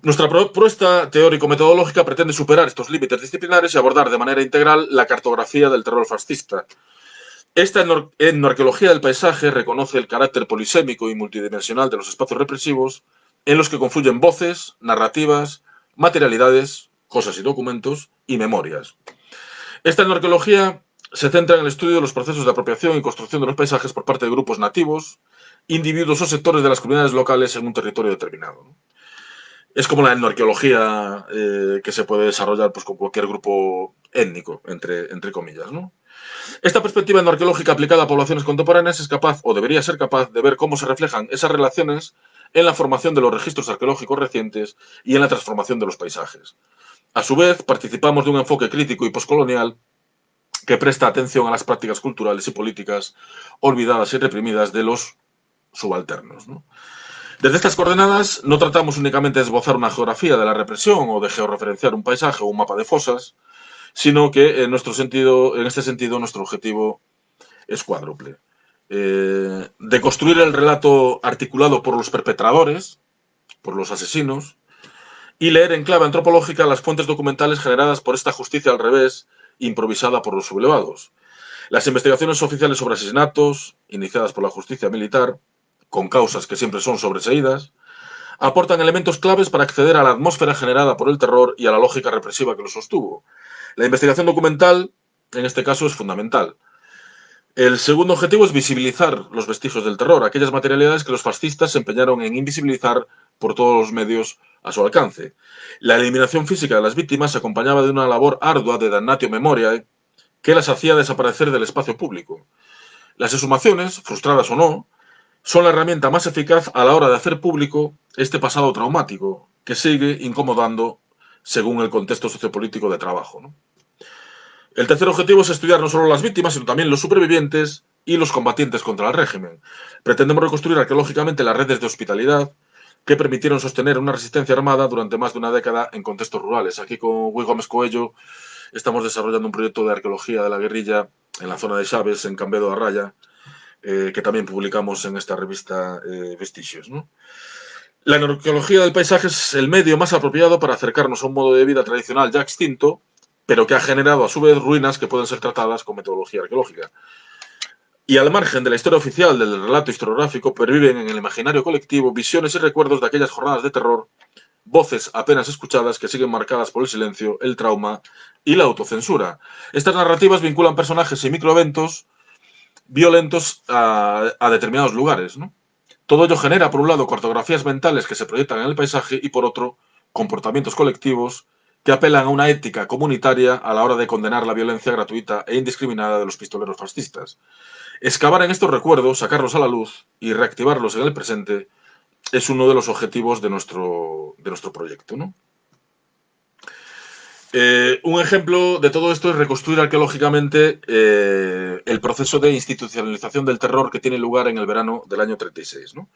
Nuestra propuesta teórico-metodológica pretende superar estos límites disciplinares y abordar de manera integral la cartografía del terror fascista. Esta etnoarqueología del paisaje reconoce el carácter polisémico y multidimensional de los espacios represivos en los que confluyen voces, narrativas, materialidades, cosas y documentos y memorias. Esta etnoarqueología se centra en el estudio de los procesos de apropiación y construcción de los paisajes por parte de grupos nativos, individuos o sectores de las comunidades locales en un territorio determinado. Es como la etnoarqueología que se puede desarrollar pues, con cualquier grupo étnico, entre comillas, ¿no? Esta perspectiva etnoarqueológica aplicada a poblaciones contemporáneas es capaz, o debería ser capaz, de ver cómo se reflejan esas relaciones en la formación de los registros arqueológicos recientes y en la transformación de los paisajes. A su vez, participamos de un enfoque crítico y poscolonial que presta atención a las prácticas culturales y políticas olvidadas y reprimidas de los subalternos, ¿no? Desde estas coordenadas no tratamos únicamente de esbozar una geografía de la represión o de georreferenciar un paisaje o un mapa de fosas, sino que en este sentido nuestro objetivo es cuádruple. De construir el relato articulado por los perpetradores, por los asesinos, y leer en clave antropológica las fuentes documentales generadas por esta justicia al revés, improvisada por los sublevados. Las investigaciones oficiales sobre asesinatos, iniciadas por la justicia militar, con causas que siempre son sobreseídas, aportan elementos claves para acceder a la atmósfera generada por el terror y a la lógica represiva que lo sostuvo. La investigación documental, en este caso, es fundamental. El segundo objetivo es visibilizar los vestigios del terror, aquellas materialidades que los fascistas se empeñaron en invisibilizar por todos los medios a su alcance. La eliminación física de las víctimas se acompañaba de una labor ardua de damnatio memoriae que las hacía desaparecer del espacio público. Las exhumaciones, frustradas o no, son la herramienta más eficaz a la hora de hacer público este pasado traumático que sigue incomodando según el contexto sociopolítico de trabajo, ¿no? El tercer objetivo es estudiar no solo las víctimas, sino también los supervivientes y los combatientes contra el régimen. Pretendemos reconstruir arqueológicamente las redes de hospitalidad que permitieron sostener una resistencia armada durante más de una década en contextos rurales. Aquí con Luis Gómez Coello estamos desarrollando un proyecto de arqueología de la guerrilla en la zona de Chaves, en Cambedo de Arraya, que también publicamos en esta revista Vestigios, ¿no? La arqueología del paisaje es el medio más apropiado para acercarnos a un modo de vida tradicional ya extinto, pero que ha generado a su vez ruinas que pueden ser tratadas con metodología arqueológica. Y al margen de la historia oficial del relato historiográfico, perviven en el imaginario colectivo visiones y recuerdos de aquellas jornadas de terror, voces apenas escuchadas que siguen marcadas por el silencio, el trauma y la autocensura. Estas narrativas vinculan personajes y microeventos violentos a determinados lugares, ¿no? Todo ello genera, por un lado, cartografías mentales que se proyectan en el paisaje y, por otro, comportamientos colectivos que apelan a una ética comunitaria a la hora de condenar la violencia gratuita e indiscriminada de los pistoleros fascistas. Excavar en estos recuerdos, sacarlos a la luz y reactivarlos en el presente es uno de los objetivos de nuestro proyecto, ¿no? Un ejemplo de todo esto es reconstruir arqueológicamente el proceso de institucionalización del terror que tiene lugar en el verano del año 36, ¿no?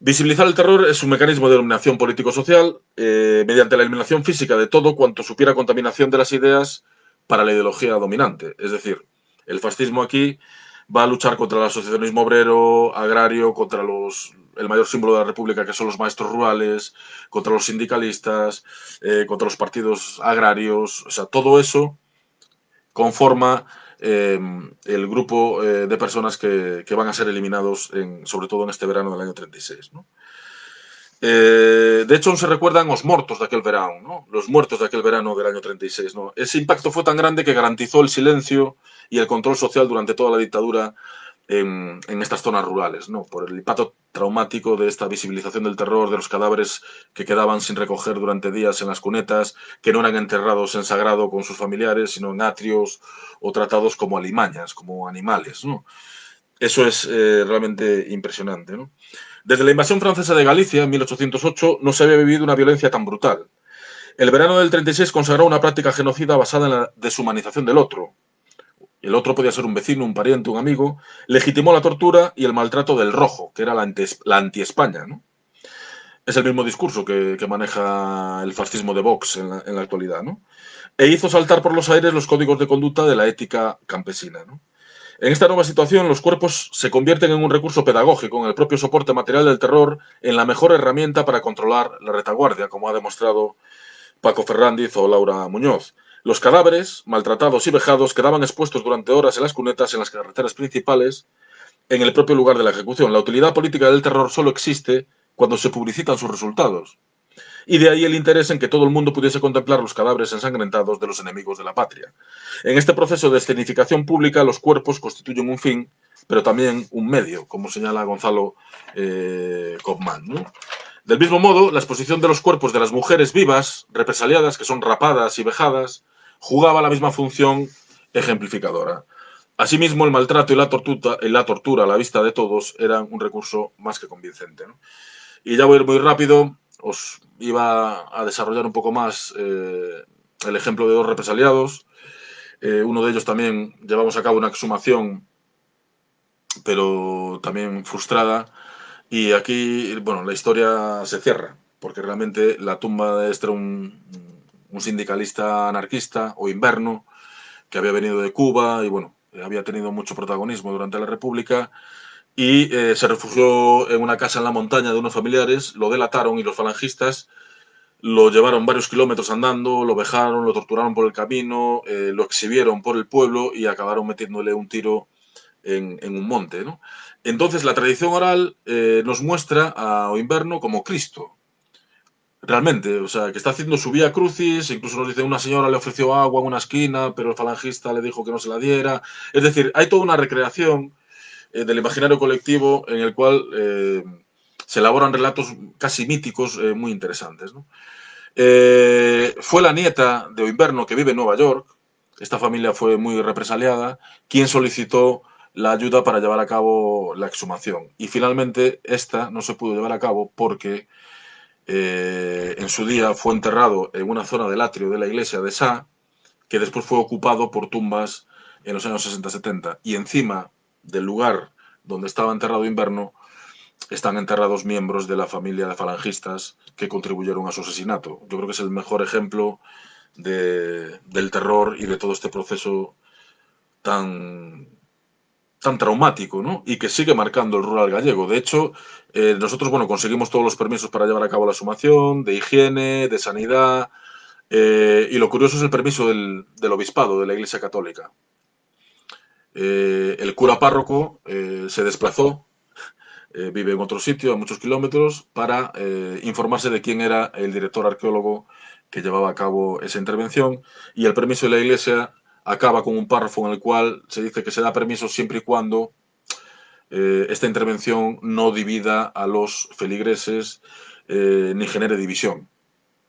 Visibilizar el terror es un mecanismo de dominación político-social mediante la eliminación física de todo cuanto supiera contaminación de las ideas para la ideología dominante. Es decir, el fascismo aquí va a luchar contra el asociacionismo obrero, agrario, contra el mayor símbolo de la República, que son los maestros rurales, contra los sindicalistas, contra los partidos agrarios. O sea, todo eso conforma el grupo de personas que van a ser eliminados, sobre todo en este verano del año 36, ¿no? De hecho, aún se recuerdan los muertos de aquel verano, ¿no? Los muertos de aquel verano del año 36, ¿no? Ese impacto fue tan grande que garantizó el silencio y el control social durante toda la dictadura en estas zonas rurales, ¿no? Por el impacto traumático de esta visibilización del terror, de los cadáveres que quedaban sin recoger durante días en las cunetas, que no eran enterrados en sagrado con sus familiares, sino en atrios o tratados como alimañas, como animales, ¿no? Eso es realmente impresionante, ¿no? Desde la invasión francesa de Galicia en 1808 no se había vivido una violencia tan brutal. El verano del 36 consagró una práctica genocida basada en la deshumanización del otro. El otro podía ser un vecino, un pariente, un amigo. Legitimó la tortura y el maltrato del rojo, que era la anti-España, ¿no? Es el mismo discurso que maneja el fascismo de Vox en la actualidad, ¿no? E hizo saltar por los aires los códigos de conducta de la ética campesina, ¿no? En esta nueva situación, los cuerpos se convierten en un recurso pedagógico, en el propio soporte material del terror, en la mejor herramienta para controlar la retaguardia, como ha demostrado Paco Ferrandiz o Laura Muñoz. Los cadáveres, maltratados y vejados, quedaban expuestos durante horas en las cunetas, en las carreteras principales, en el propio lugar de la ejecución. La utilidad política del terror solo existe cuando se publicitan sus resultados. Y de ahí el interés en que todo el mundo pudiese contemplar los cadáveres ensangrentados de los enemigos de la patria. En este proceso de escenificación pública, los cuerpos constituyen un fin, pero también un medio, como señala Gonzalo Kopman, ¿no? Del mismo modo, la exposición de los cuerpos de las mujeres vivas, represaliadas, que son rapadas y vejadas, jugaba la misma función ejemplificadora. Asimismo, el maltrato y la tortura a la vista de todos eran un recurso más que convincente, ¿no? Y ya voy a ir muy rápido, os iba a desarrollar un poco más el ejemplo de dos represaliados. Uno de ellos también llevamos a cabo una exhumación, pero también frustrada. Y aquí, bueno, la historia se cierra, porque realmente la tumba de este era un sindicalista anarquista o inverno que había venido de Cuba y, bueno, había tenido mucho protagonismo durante la República y se refugió en una casa en la montaña de unos familiares, lo delataron y los falangistas lo llevaron varios kilómetros andando, lo vejaron, lo torturaron por el camino, lo exhibieron por el pueblo y acabaron metiéndole un tiro en un monte, ¿no? Entonces la tradición oral nos muestra a Oinverno como Cristo, realmente, o sea, que está haciendo su vía crucis, incluso nos dice una señora le ofreció agua en una esquina, pero el falangista le dijo que no se la diera. Es decir, hay toda una recreación del imaginario colectivo en el cual se elaboran relatos casi míticos muy interesantes, ¿no? Fue la nieta de Oinverno, que vive en Nueva York, esta familia fue muy represaliada, quien solicitó la ayuda para llevar a cabo la exhumación. Y finalmente esta no se pudo llevar a cabo porque en su día fue enterrado en una zona del atrio de la iglesia de Sá, que después fue ocupado por tumbas en los años 60-70. Y encima del lugar donde estaba enterrado Inverno están enterrados miembros de la familia de falangistas que contribuyeron a su asesinato. Yo creo que es el mejor ejemplo del terror y de todo este proceso tan, tan traumático, ¿no? Y que sigue marcando el rural gallego. De hecho, nosotros, bueno, conseguimos todos los permisos para llevar a cabo la sumación, de higiene, de sanidad, y lo curioso es el permiso del obispado, de la Iglesia Católica. El cura párroco se desplazó, vive en otro sitio, a muchos kilómetros, para informarse de quién era el director arqueólogo que llevaba a cabo esa intervención, y el permiso de la Iglesia acaba con un párrafo en el cual se dice que se da permiso siempre y cuando esta intervención no divida a los feligreses ni genere división,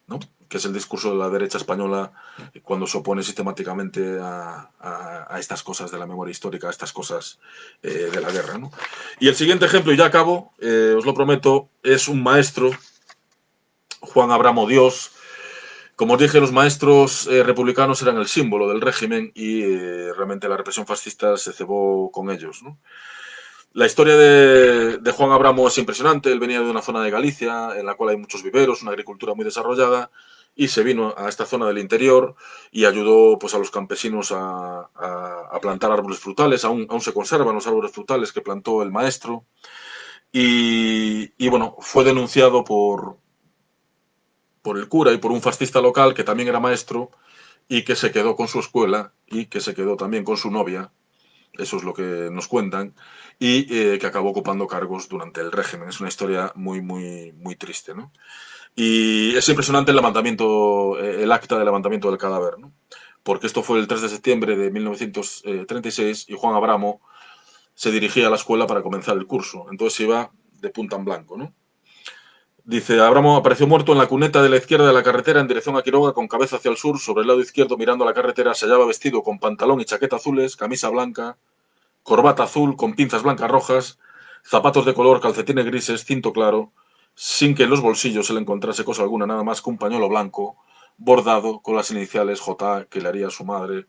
¿no? Que es el discurso de la derecha española cuando se opone sistemáticamente a estas cosas de la memoria histórica, a estas cosas de la guerra, ¿no? Y el siguiente ejemplo, y ya acabo, os lo prometo, es un maestro, Juan Abramo Dios. Como os dije, los maestros republicanos eran el símbolo del régimen y realmente la represión fascista se cebó con ellos, ¿no? La historia de Juan Abramo es impresionante. Él venía de una zona de Galicia en la cual hay muchos viveros, una agricultura muy desarrollada, y se vino a esta zona del interior y ayudó pues, a los campesinos a plantar árboles frutales. Aún se conservan los árboles frutales que plantó el maestro. Y bueno, fue denunciado por el cura y por un fascista local que también era maestro y que se quedó con su escuela y que se quedó también con su novia, eso es lo que nos cuentan, y que acabó ocupando cargos durante el régimen. Es una historia muy, muy, muy triste, ¿no? Y es impresionante el levantamiento, el acta de levantamiento del cadáver, ¿no? Porque esto fue el 3 de septiembre de 1936 y Juan Abramo se dirigía a la escuela para comenzar el curso. Entonces iba de punta en blanco, ¿no? Dice, Abramo apareció muerto en la cuneta de la izquierda de la carretera en dirección a Quiroga, con cabeza hacia el sur, sobre el lado izquierdo mirando a la carretera, se hallaba vestido con pantalón y chaqueta azules, camisa blanca, corbata azul con pinzas blancas rojas, zapatos de color, calcetines grises, cinto claro, sin que en los bolsillos se le encontrase cosa alguna, nada más que un pañuelo blanco, bordado con las iniciales J que le haría su madre,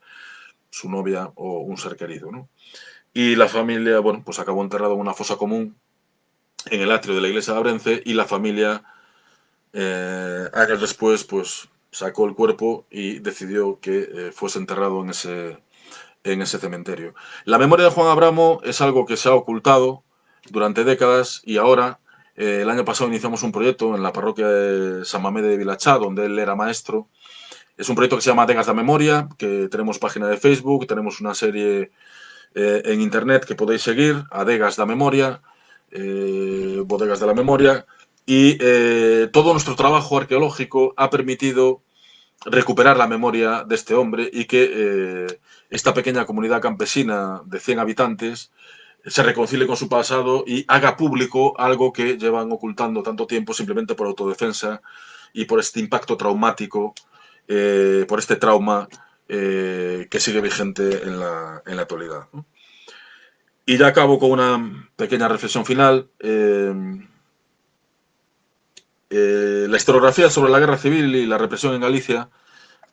su novia o un ser querido, ¿no? Y la familia, bueno, pues acabó enterrado en una fosa común en el atrio de la iglesia de Abrense y la familia, años después, pues sacó el cuerpo y decidió que fuese enterrado en ese cementerio. La memoria de Juan Abramo es algo que se ha ocultado durante décadas y ahora, el año pasado iniciamos un proyecto en la parroquia de San Mamede de Vilachá, donde él era maestro. Es un proyecto que se llama Adegas da Memoria, que tenemos página de Facebook, tenemos una serie en internet que podéis seguir, Adegas da Memoria, Bodegas de la Memoria, y todo nuestro trabajo arqueológico ha permitido recuperar la memoria de este hombre y que esta pequeña comunidad campesina de 100 habitantes se reconcilie con su pasado y haga público algo que llevan ocultando tanto tiempo simplemente por autodefensa y por este impacto traumático, por este trauma que sigue vigente en la actualidad, ¿no? Y ya acabo con una pequeña reflexión final. La historiografía sobre la guerra civil y la represión en Galicia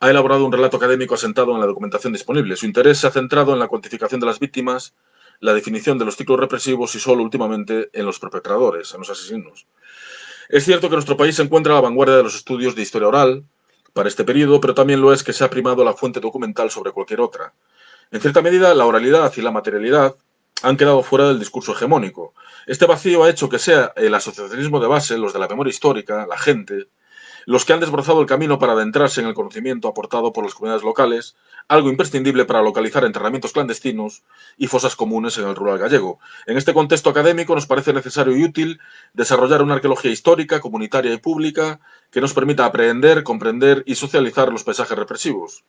ha elaborado un relato académico asentado en la documentación disponible. Su interés se ha centrado en la cuantificación de las víctimas, la definición de los ciclos represivos y solo últimamente en los perpetradores, en los asesinos. Es cierto que nuestro país se encuentra a la vanguardia de los estudios de historia oral para este periodo, pero también lo es que se ha primado la fuente documental sobre cualquier otra. En cierta medida, la oralidad y la materialidad han quedado fuera del discurso hegemónico. Este vacío ha hecho que sea el asociacionismo de base, los de la memoria histórica, la gente, los que han desbrozado el camino para adentrarse en el conocimiento aportado por las comunidades locales, algo imprescindible para localizar enterramientos clandestinos y fosas comunes en el rural gallego. En este contexto académico nos parece necesario y útil desarrollar una arqueología histórica, comunitaria y pública que nos permita aprender, comprender y socializar los paisajes represivos.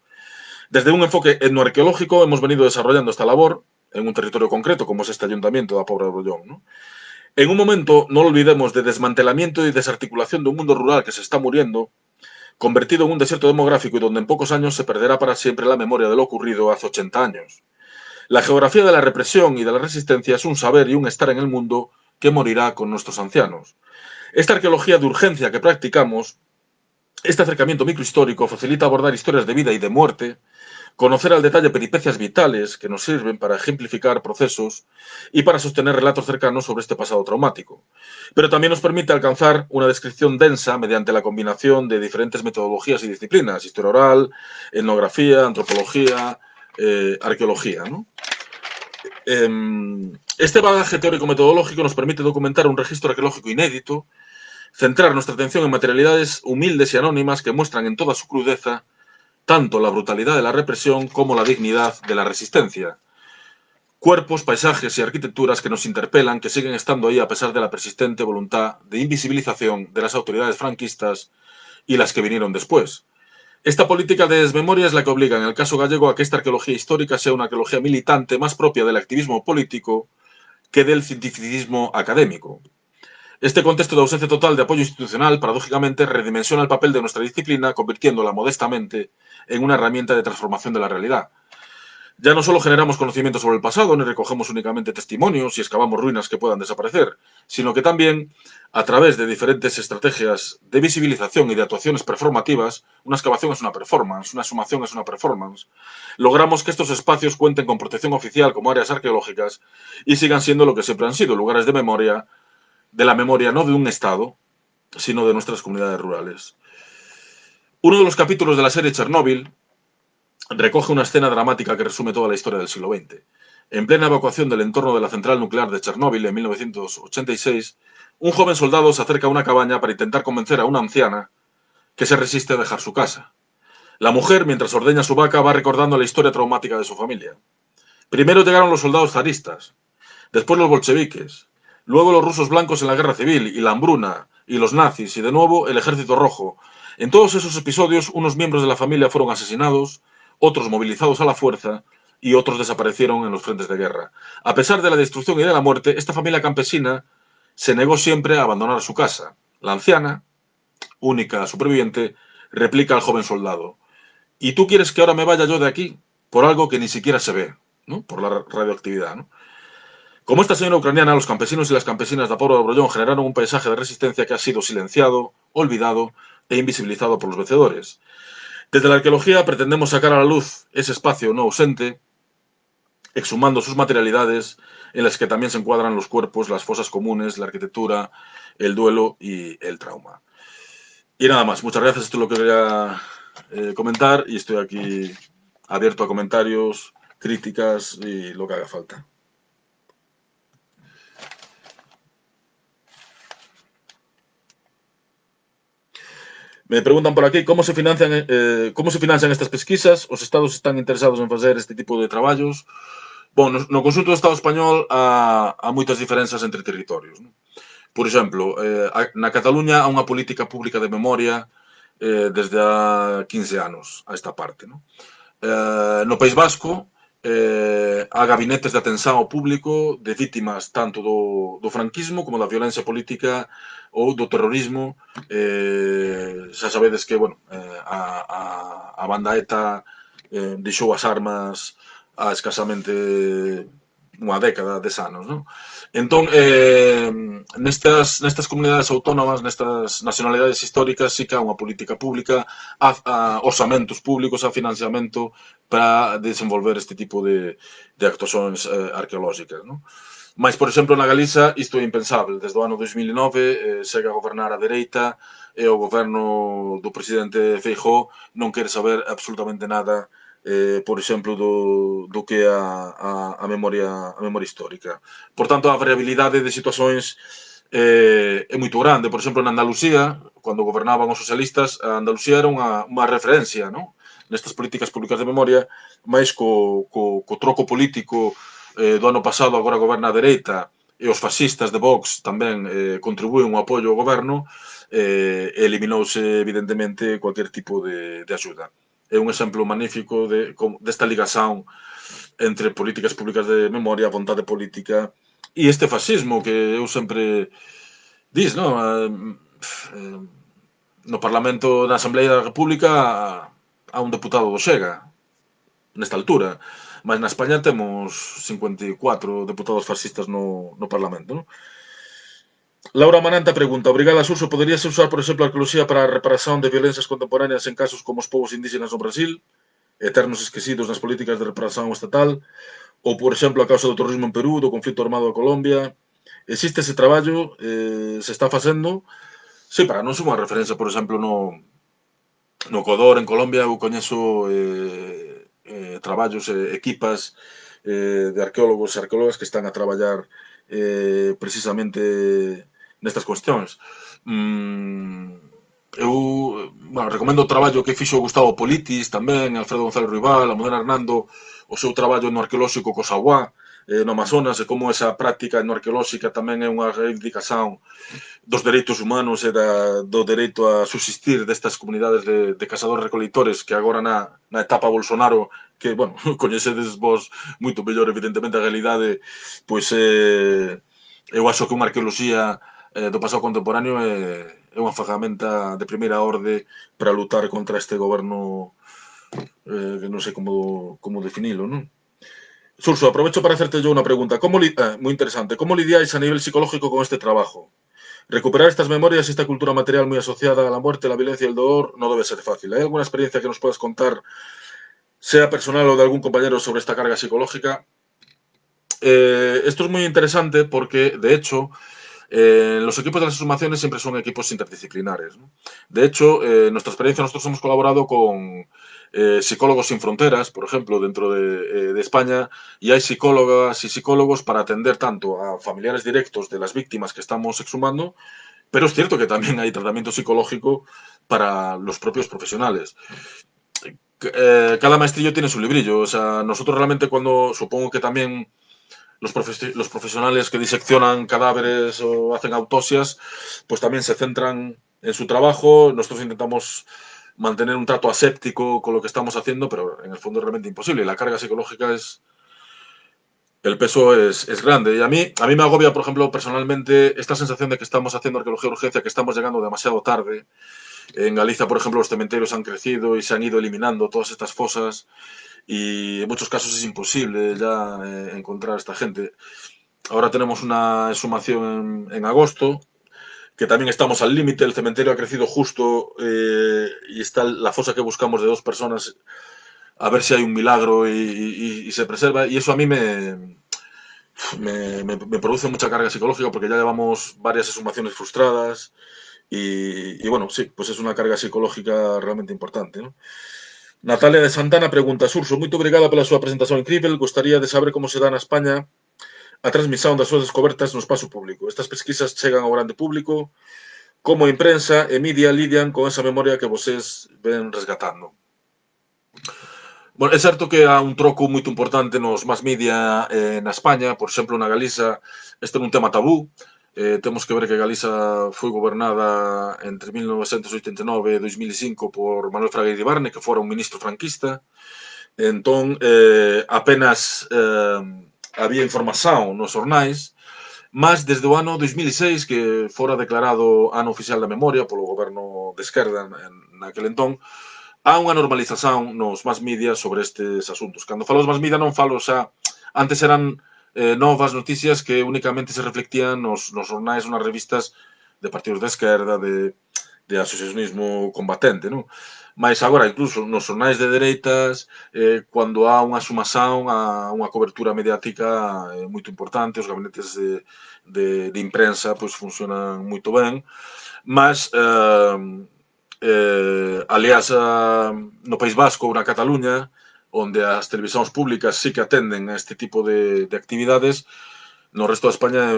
Desde un enfoque etnoarqueológico hemos venido desarrollando esta labor en un territorio concreto, como es este ayuntamiento de Apobra de Brollón, ¿no? En un momento, no lo olvidemos, de desmantelamiento y desarticulación de un mundo rural que se está muriendo, convertido en un desierto demográfico y donde en pocos años se perderá para siempre la memoria de lo ocurrido hace 80 años. La geografía de la represión y de la resistencia es un saber y un estar en el mundo que morirá con nuestros ancianos. Esta arqueología de urgencia que practicamos, este acercamiento microhistórico, facilita abordar historias de vida y de muerte, conocer al detalle peripecias vitales que nos sirven para ejemplificar procesos y para sostener relatos cercanos sobre este pasado traumático. Pero también nos permite alcanzar una descripción densa mediante la combinación de diferentes metodologías y disciplinas, historia oral, etnografía, antropología, arqueología, ¿no? Este bagaje teórico-metodológico nos permite documentar un registro arqueológico inédito, centrar nuestra atención en materialidades humildes y anónimas que muestran en toda su crudeza tanto la brutalidad de la represión como la dignidad de la resistencia. Cuerpos, paisajes y arquitecturas que nos interpelan, que siguen estando ahí a pesar de la persistente voluntad de invisibilización de las autoridades franquistas y las que vinieron después. Esta política de desmemoria es la que obliga, en el caso gallego, a que esta arqueología histórica sea una arqueología militante más propia del activismo político que del cientificismo académico. Este contexto de ausencia total de apoyo institucional, paradójicamente, redimensiona el papel de nuestra disciplina, convirtiéndola modestamente en una herramienta de transformación de la realidad. Ya no solo generamos conocimiento sobre el pasado, ni recogemos únicamente testimonios y excavamos ruinas que puedan desaparecer, sino que también, a través de diferentes estrategias de visibilización y de actuaciones performativas, una excavación es una performance, una exhumación es una performance, logramos que estos espacios cuenten con protección oficial como áreas arqueológicas y sigan siendo lo que siempre han sido, lugares de memoria, de la memoria no de un Estado, sino de nuestras comunidades rurales. Uno de los capítulos de la serie Chernóbil recoge una escena dramática que resume toda la historia del siglo XX. En plena evacuación del entorno de la central nuclear de Chernóbil en 1986, un joven soldado se acerca a una cabaña para intentar convencer a una anciana que se resiste a dejar su casa. La mujer, mientras ordeña su vaca, va recordando la historia traumática de su familia. Primero llegaron los soldados zaristas, después los bolcheviques, luego los rusos blancos en la guerra civil y la hambruna, y los nazis, y de nuevo el ejército rojo. En todos esos episodios, unos miembros de la familia fueron asesinados, otros movilizados a la fuerza y otros desaparecieron en los frentes de guerra. A pesar de la destrucción y de la muerte, esta familia campesina se negó siempre a abandonar su casa. La anciana, única superviviente, replica al joven soldado: ¿y tú quieres que ahora me vaya yo de aquí? Por algo que ni siquiera se ve, ¿no? Por la radioactividad, ¿no? Como esta señora ucraniana, los campesinos y las campesinas de Apolo de Brollón generaron un paisaje de resistencia que ha sido silenciado, olvidado e invisibilizado por los vencedores. Desde la arqueología pretendemos sacar a la luz ese espacio no ausente, exhumando sus materialidades, en las que también se encuadran los cuerpos, las fosas comunes, la arquitectura, el duelo y el trauma. Y nada más, muchas gracias, esto es lo que quería comentar y estoy aquí abierto a comentarios, críticas y lo que haga falta. Me preguntan por aquí cómo se financian estas pesquisas. Os estados están interesados en facer este tipo de traballos. Bom, no conxunto do Estado español há moitas diferenzas entre territorios. Non? Por exemplo, na Cataluña há unha política pública de memoria desde há 15 anos a esta parte. Non? No País Vasco há gabinetes de atención ao público de vítimas tanto do franquismo como da violencia política ou do terrorismo. Xa sabedes que, bueno, a banda ETA deixou as armas há escasamente unha década, 10 anos, non? Entón, nestas comunidades autónomas, nestas nacionalidades históricas, sí que há unha política pública, há orzamentos públicos, há financiamento para desenvolver este tipo de actuacións arqueolóxicas, non? Mais, por exemplo, na Galiza isto é impensável. Desde o ano 2009 segue a gobernar a dereita e o goberno do presidente Feijóo non quere saber absolutamente nada por exemplo, do que é a memoria histórica. Por tanto, a variabilidade de situacións é moito grande. Por exemplo, na Andalucía, cando gobernaban os socialistas, a Andalucía era unha referencia, non? Nestas políticas públicas de memoria, máis co troco político do ano pasado, agora goberna a dereita, e os fascistas de Vox tamén contribúen o apoio ao goberno, eliminouse, evidentemente, cualquier tipo de axuda. É un exemplo magnífico desta ligación entre políticas públicas de memoria, vontade política e este fascismo que eu sempre dis, non? No Parlamento, na Asamblea da República, há un deputado do Xega, nesta altura, mas na España temos 54 deputados fascistas no Parlamento, non? Laura Mananta pregunta, obrigada, Suso, poderíase usar, por exemplo, a arqueoloxía para a reparación de violencias contemporáneas en casos como os povos indígenas no Brasil, eternos esquecidos nas políticas de reparación estatal, ou, por exemplo, a causa do terrorismo en Perú, do conflito armado a Colombia? Existe ese traballo? Se está facendo? Sí, para non ser unha referencia, por exemplo, no Ecuador, en Colombia, eu coñezo traballos, equipas de arqueólogos e arqueólogas que están a traballar precisamente nestas cuestións. Eu, bueno, recomendo o traballo que fixo Gustavo Politis tamén, Alfredo González Ruibal, Almudena Hernando, o seu traballo no arqueolóxico co Saguá, no Amazonas, e como esa práctica no arqueolóxica tamén é unha reivindicación dos dereitos humanos e do dereito a subsistir destas comunidades de cazadores-recoleitores que agora na etapa Bolsonaro, que, bueno, coñecedes vos moito mellor, evidentemente, a realidade, pois eu acho que unha arqueoloxía do pasado contemporáneo é unha ferramenta de primeira orde para lutar contra este goberno que non sei como definilo, non? Surso, aprovecho para hacerte yo unha pregunta. Moi interesante. ¿Cómo lidiáis a nivel psicológico con este trabajo? Recuperar estas memorias y esta cultura material muy asociada a la muerte, la violencia y el dolor no debe ser fácil. ¿Hay alguna experiencia que nos puedas contar, sea personal o de algún compañero, sobre esta carga psicológica? Esto es muy interesante porque, de hecho, los equipos de las exhumaciones siempre son equipos interdisciplinares, ¿no? De hecho, nuestra experiencia, nosotros hemos colaborado con Psicólogos Sin Fronteras, por ejemplo, dentro de España, y hay psicólogas y psicólogos para atender tanto a familiares directos de las víctimas que estamos exhumando, pero es cierto que también hay tratamiento psicológico para los propios profesionales. Cada maestrillo tiene su librillo, o sea, nosotros realmente supongo que también los profesionales que diseccionan cadáveres o hacen autopsias, pues también se centran en su trabajo. Nosotros intentamos mantener un trato aséptico con lo que estamos haciendo, pero en el fondo es realmente imposible. La carga psicológica el peso es grande. Y a mí me agobia, por ejemplo, personalmente, esta sensación de que estamos haciendo arqueología de urgencia, que estamos llegando demasiado tarde. En Galicia, por ejemplo, los cementerios han crecido y se han ido eliminando todas estas fosas. Y en muchos casos es imposible ya encontrar a esta gente. Ahora tenemos una exhumación en agosto, que también estamos al límite. El cementerio ha crecido justo y está la fosa que buscamos de 2 personas, a ver si hay un milagro y se preserva. Y eso a mí me produce mucha carga psicológica porque ya llevamos varias exhumaciones frustradas y bueno, sí, pues es una carga psicológica realmente importante, ¿no? Natalia de Santana pregunta: Surso, moito obrigada pela súa presentación incrível. Gostaría de saber como se dá na España a transmisión das súas descobertas no espazo público. Estas pesquisas chegan ao grande público, como a imprensa e media lidian con esa memoria que vocês ven resgatando. Bueno, é certo que há un troco moito importante nos mass media na España, por exemplo, na Galiza, este é un tema tabú. Temos que ver que Galiza foi gobernada entre 1989 e 2005 por Manuel Fraga Iribarne, que fora un ministro franquista. Entón, apenas había información nos xornais, mas desde o ano 2006, que fora declarado ano oficial da memoria polo goberno de esquerda naquel entón, há unha normalización nos mass media sobre estes asuntos. Cando falo dos mass media non falo xa... Antes eran novas noticias que únicamente se reflectían nos xornais ou nas revistas de partidos de esquerda, de asociacionismo combatente, non? Mais agora, incluso nos xornais de dereitas, cando há unha sumación, há unha cobertura mediática moito importante, os gabinetes de imprensa pois funcionan moito ben, mas aliás, no País Vasco ou na Cataluña, onde as televisións públicas sí que atenden a este tipo de actividades, no resto de España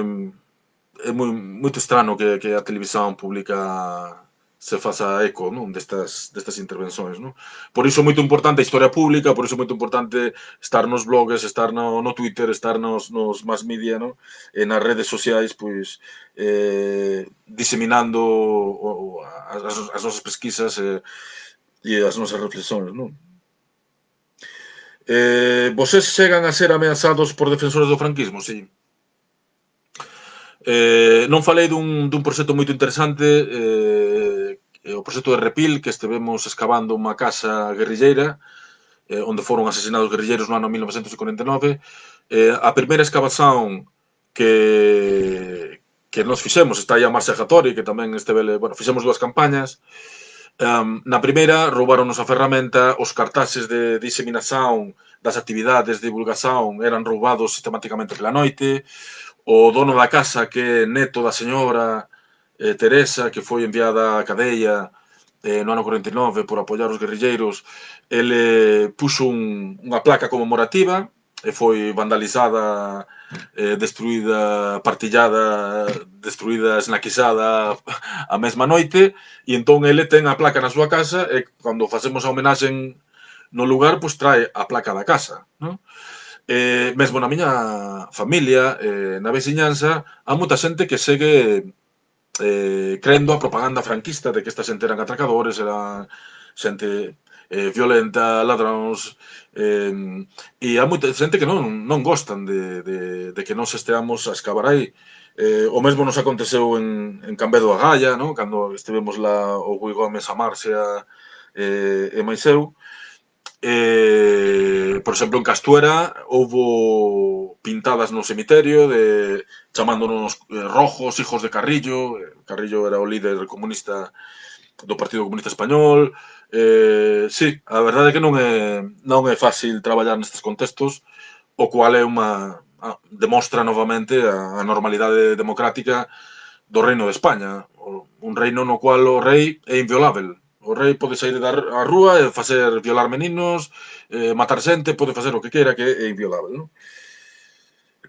é moito estrano que a televisión pública se faza eco, non, destas intervenções, non? Por iso é moito importante a historia pública, por iso é moito importante estar nos blogs, estar no Twitter, estar nos mass media, non? E nas redes sociais, pois, diseminando as nosas pesquisas e as nosas reflexións, non? Vocês chegan a ser ameazados por defensores do franquismo? Sí. Non falei dun proxecto moito interesante, o proxecto de Repil, que estivemos excavando unha casa guerrilleira, onde foron asesinados guerrilleiros no ano 1949. A primeira excavación que nos fixemos, está aí a Marcia Jatori, que tamén bueno, fixemos 2 campañas. Na primeira, roubaronos a ferramenta, os cartaxes de diseminación das actividades de divulgación eran roubados sistemáticamente pela noite. O dono da casa, que é neto da señora Teresa, que foi enviada á cadeia no ano 49 por apoiar os guerrilleiros, ele puxo unha placa conmemorativa e foi vandalizada, destruída, partillada, destruída, esnaquizada a mesma noite, e entón ele ten a placa na súa casa e cando facemos a homenaxe no lugar, pois trae a placa da casa, non? Mesmo na miña familia, na veciñanza, há moita xente que segue crendo a propaganda franquista de que esta xente eran atracadores, eran xente violenta, ladróns, e há moita xente que non gostan de que nos esteamos a escavar aí. O mesmo nos aconteceu en Cambedo a Gaia, ¿no? Cando estivemos lá o Gui Gómez, a Marcia e máis eu. Por exemplo, en Castuera houbo pintadas no cemiterio chamándonos rojos, hijos de Carrillo. Carrillo era o líder comunista do Partido Comunista Español. Sí, a verdade é que non é fácil traballar nestes contextos, o cual é demostra novamente a normalidade democrática do Reino de España, un reino no cual o rei é inviolável. O rei pode sair á rúa e violar meninos, matar xente, pode facer o que queira, que é inviolável, non?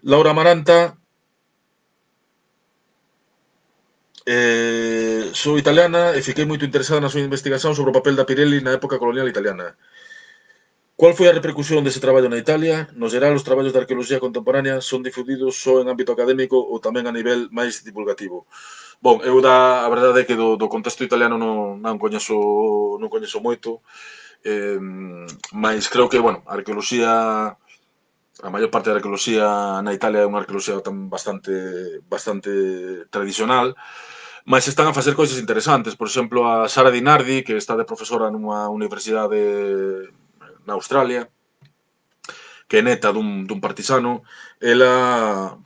Laura Amaranta: sou italiana e fiquei moito interesada na súa investigación sobre o papel da Pirelli na época colonial italiana. Qual foi a repercusión dese traballo na Italia? No geral, os traballos de arqueoloxía contemporánea son difundidos só en ámbito académico ou tamén a nivel máis divulgativo? Bon, eu a verdade é que do contexto italiano non coñezo moito, mas creo que, bueno, a arqueoloxía, a maior parte da arqueoloxía na Italia é unha arqueoloxía bastante tradicional, mas están a facer cousas interesantes. Por exemplo, a Sara Di Nardi, que está de profesora nunha universidade na Australia, que é neta dun partisano, ela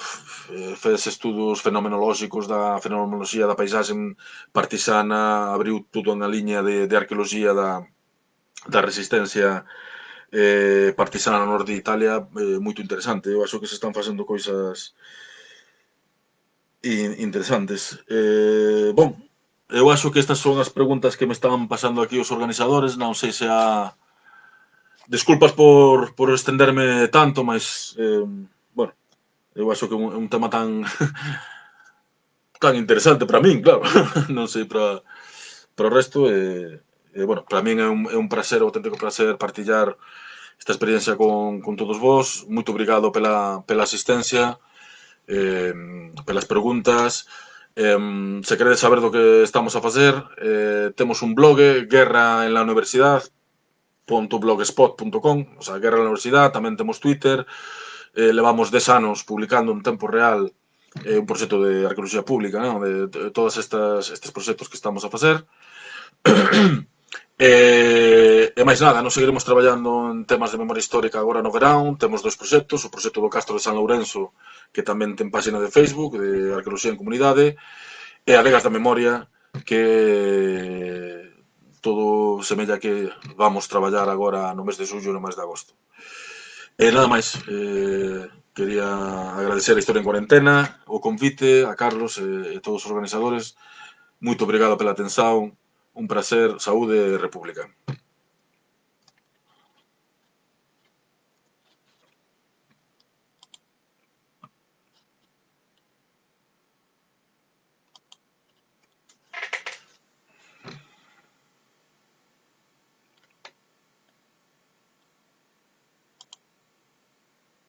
fez estudos fenomenolóxicos da fenomenoloxía da paisaxe partisana, abriu toda unha liña de arqueoloxía da resistencia partisana no norte de Italia, moito interesante. Eu acho que se están facendo cousas interesantes. Bon, eu acho que estas son as preguntas que me estaban pasando aquí os organizadores, non sei se Disculpas por estenderme tanto, mas, bueno, eu acho que é un tema tan interesante para min, claro, non sei para o resto, bueno, para min é un prazer, un auténtico prazer partillar esta experiencia con todos vos. Moito obrigado pela asistencia, pelas preguntas. Se queredes saber do que estamos a facer, temos un blog, Guerra en la Universidad, .blogspot.com, o sea, Guerra en la Universidad, tamén temos Twitter, levamos 10 anos publicando en tempo real un proxecto de arqueoloxía pública, non? De todos estes proxectos que estamos a facer. E máis nada, nos seguiremos traballando en temas de memoria histórica agora no verán. Temos dois proxectos, o proxecto do Castro de San Lourenço, que tamén ten páxina de Facebook, de Arqueoloxía en Comunidade, e a Vegas da Memoria, que todo semella que vamos traballar agora no mes de xullo e no mes de agosto. E nada máis, quería agradecer a Historia en Cuarentena, o convite, a Carlos e todos os organizadores. Moito obrigado pela atención, un prazer, saúde e república.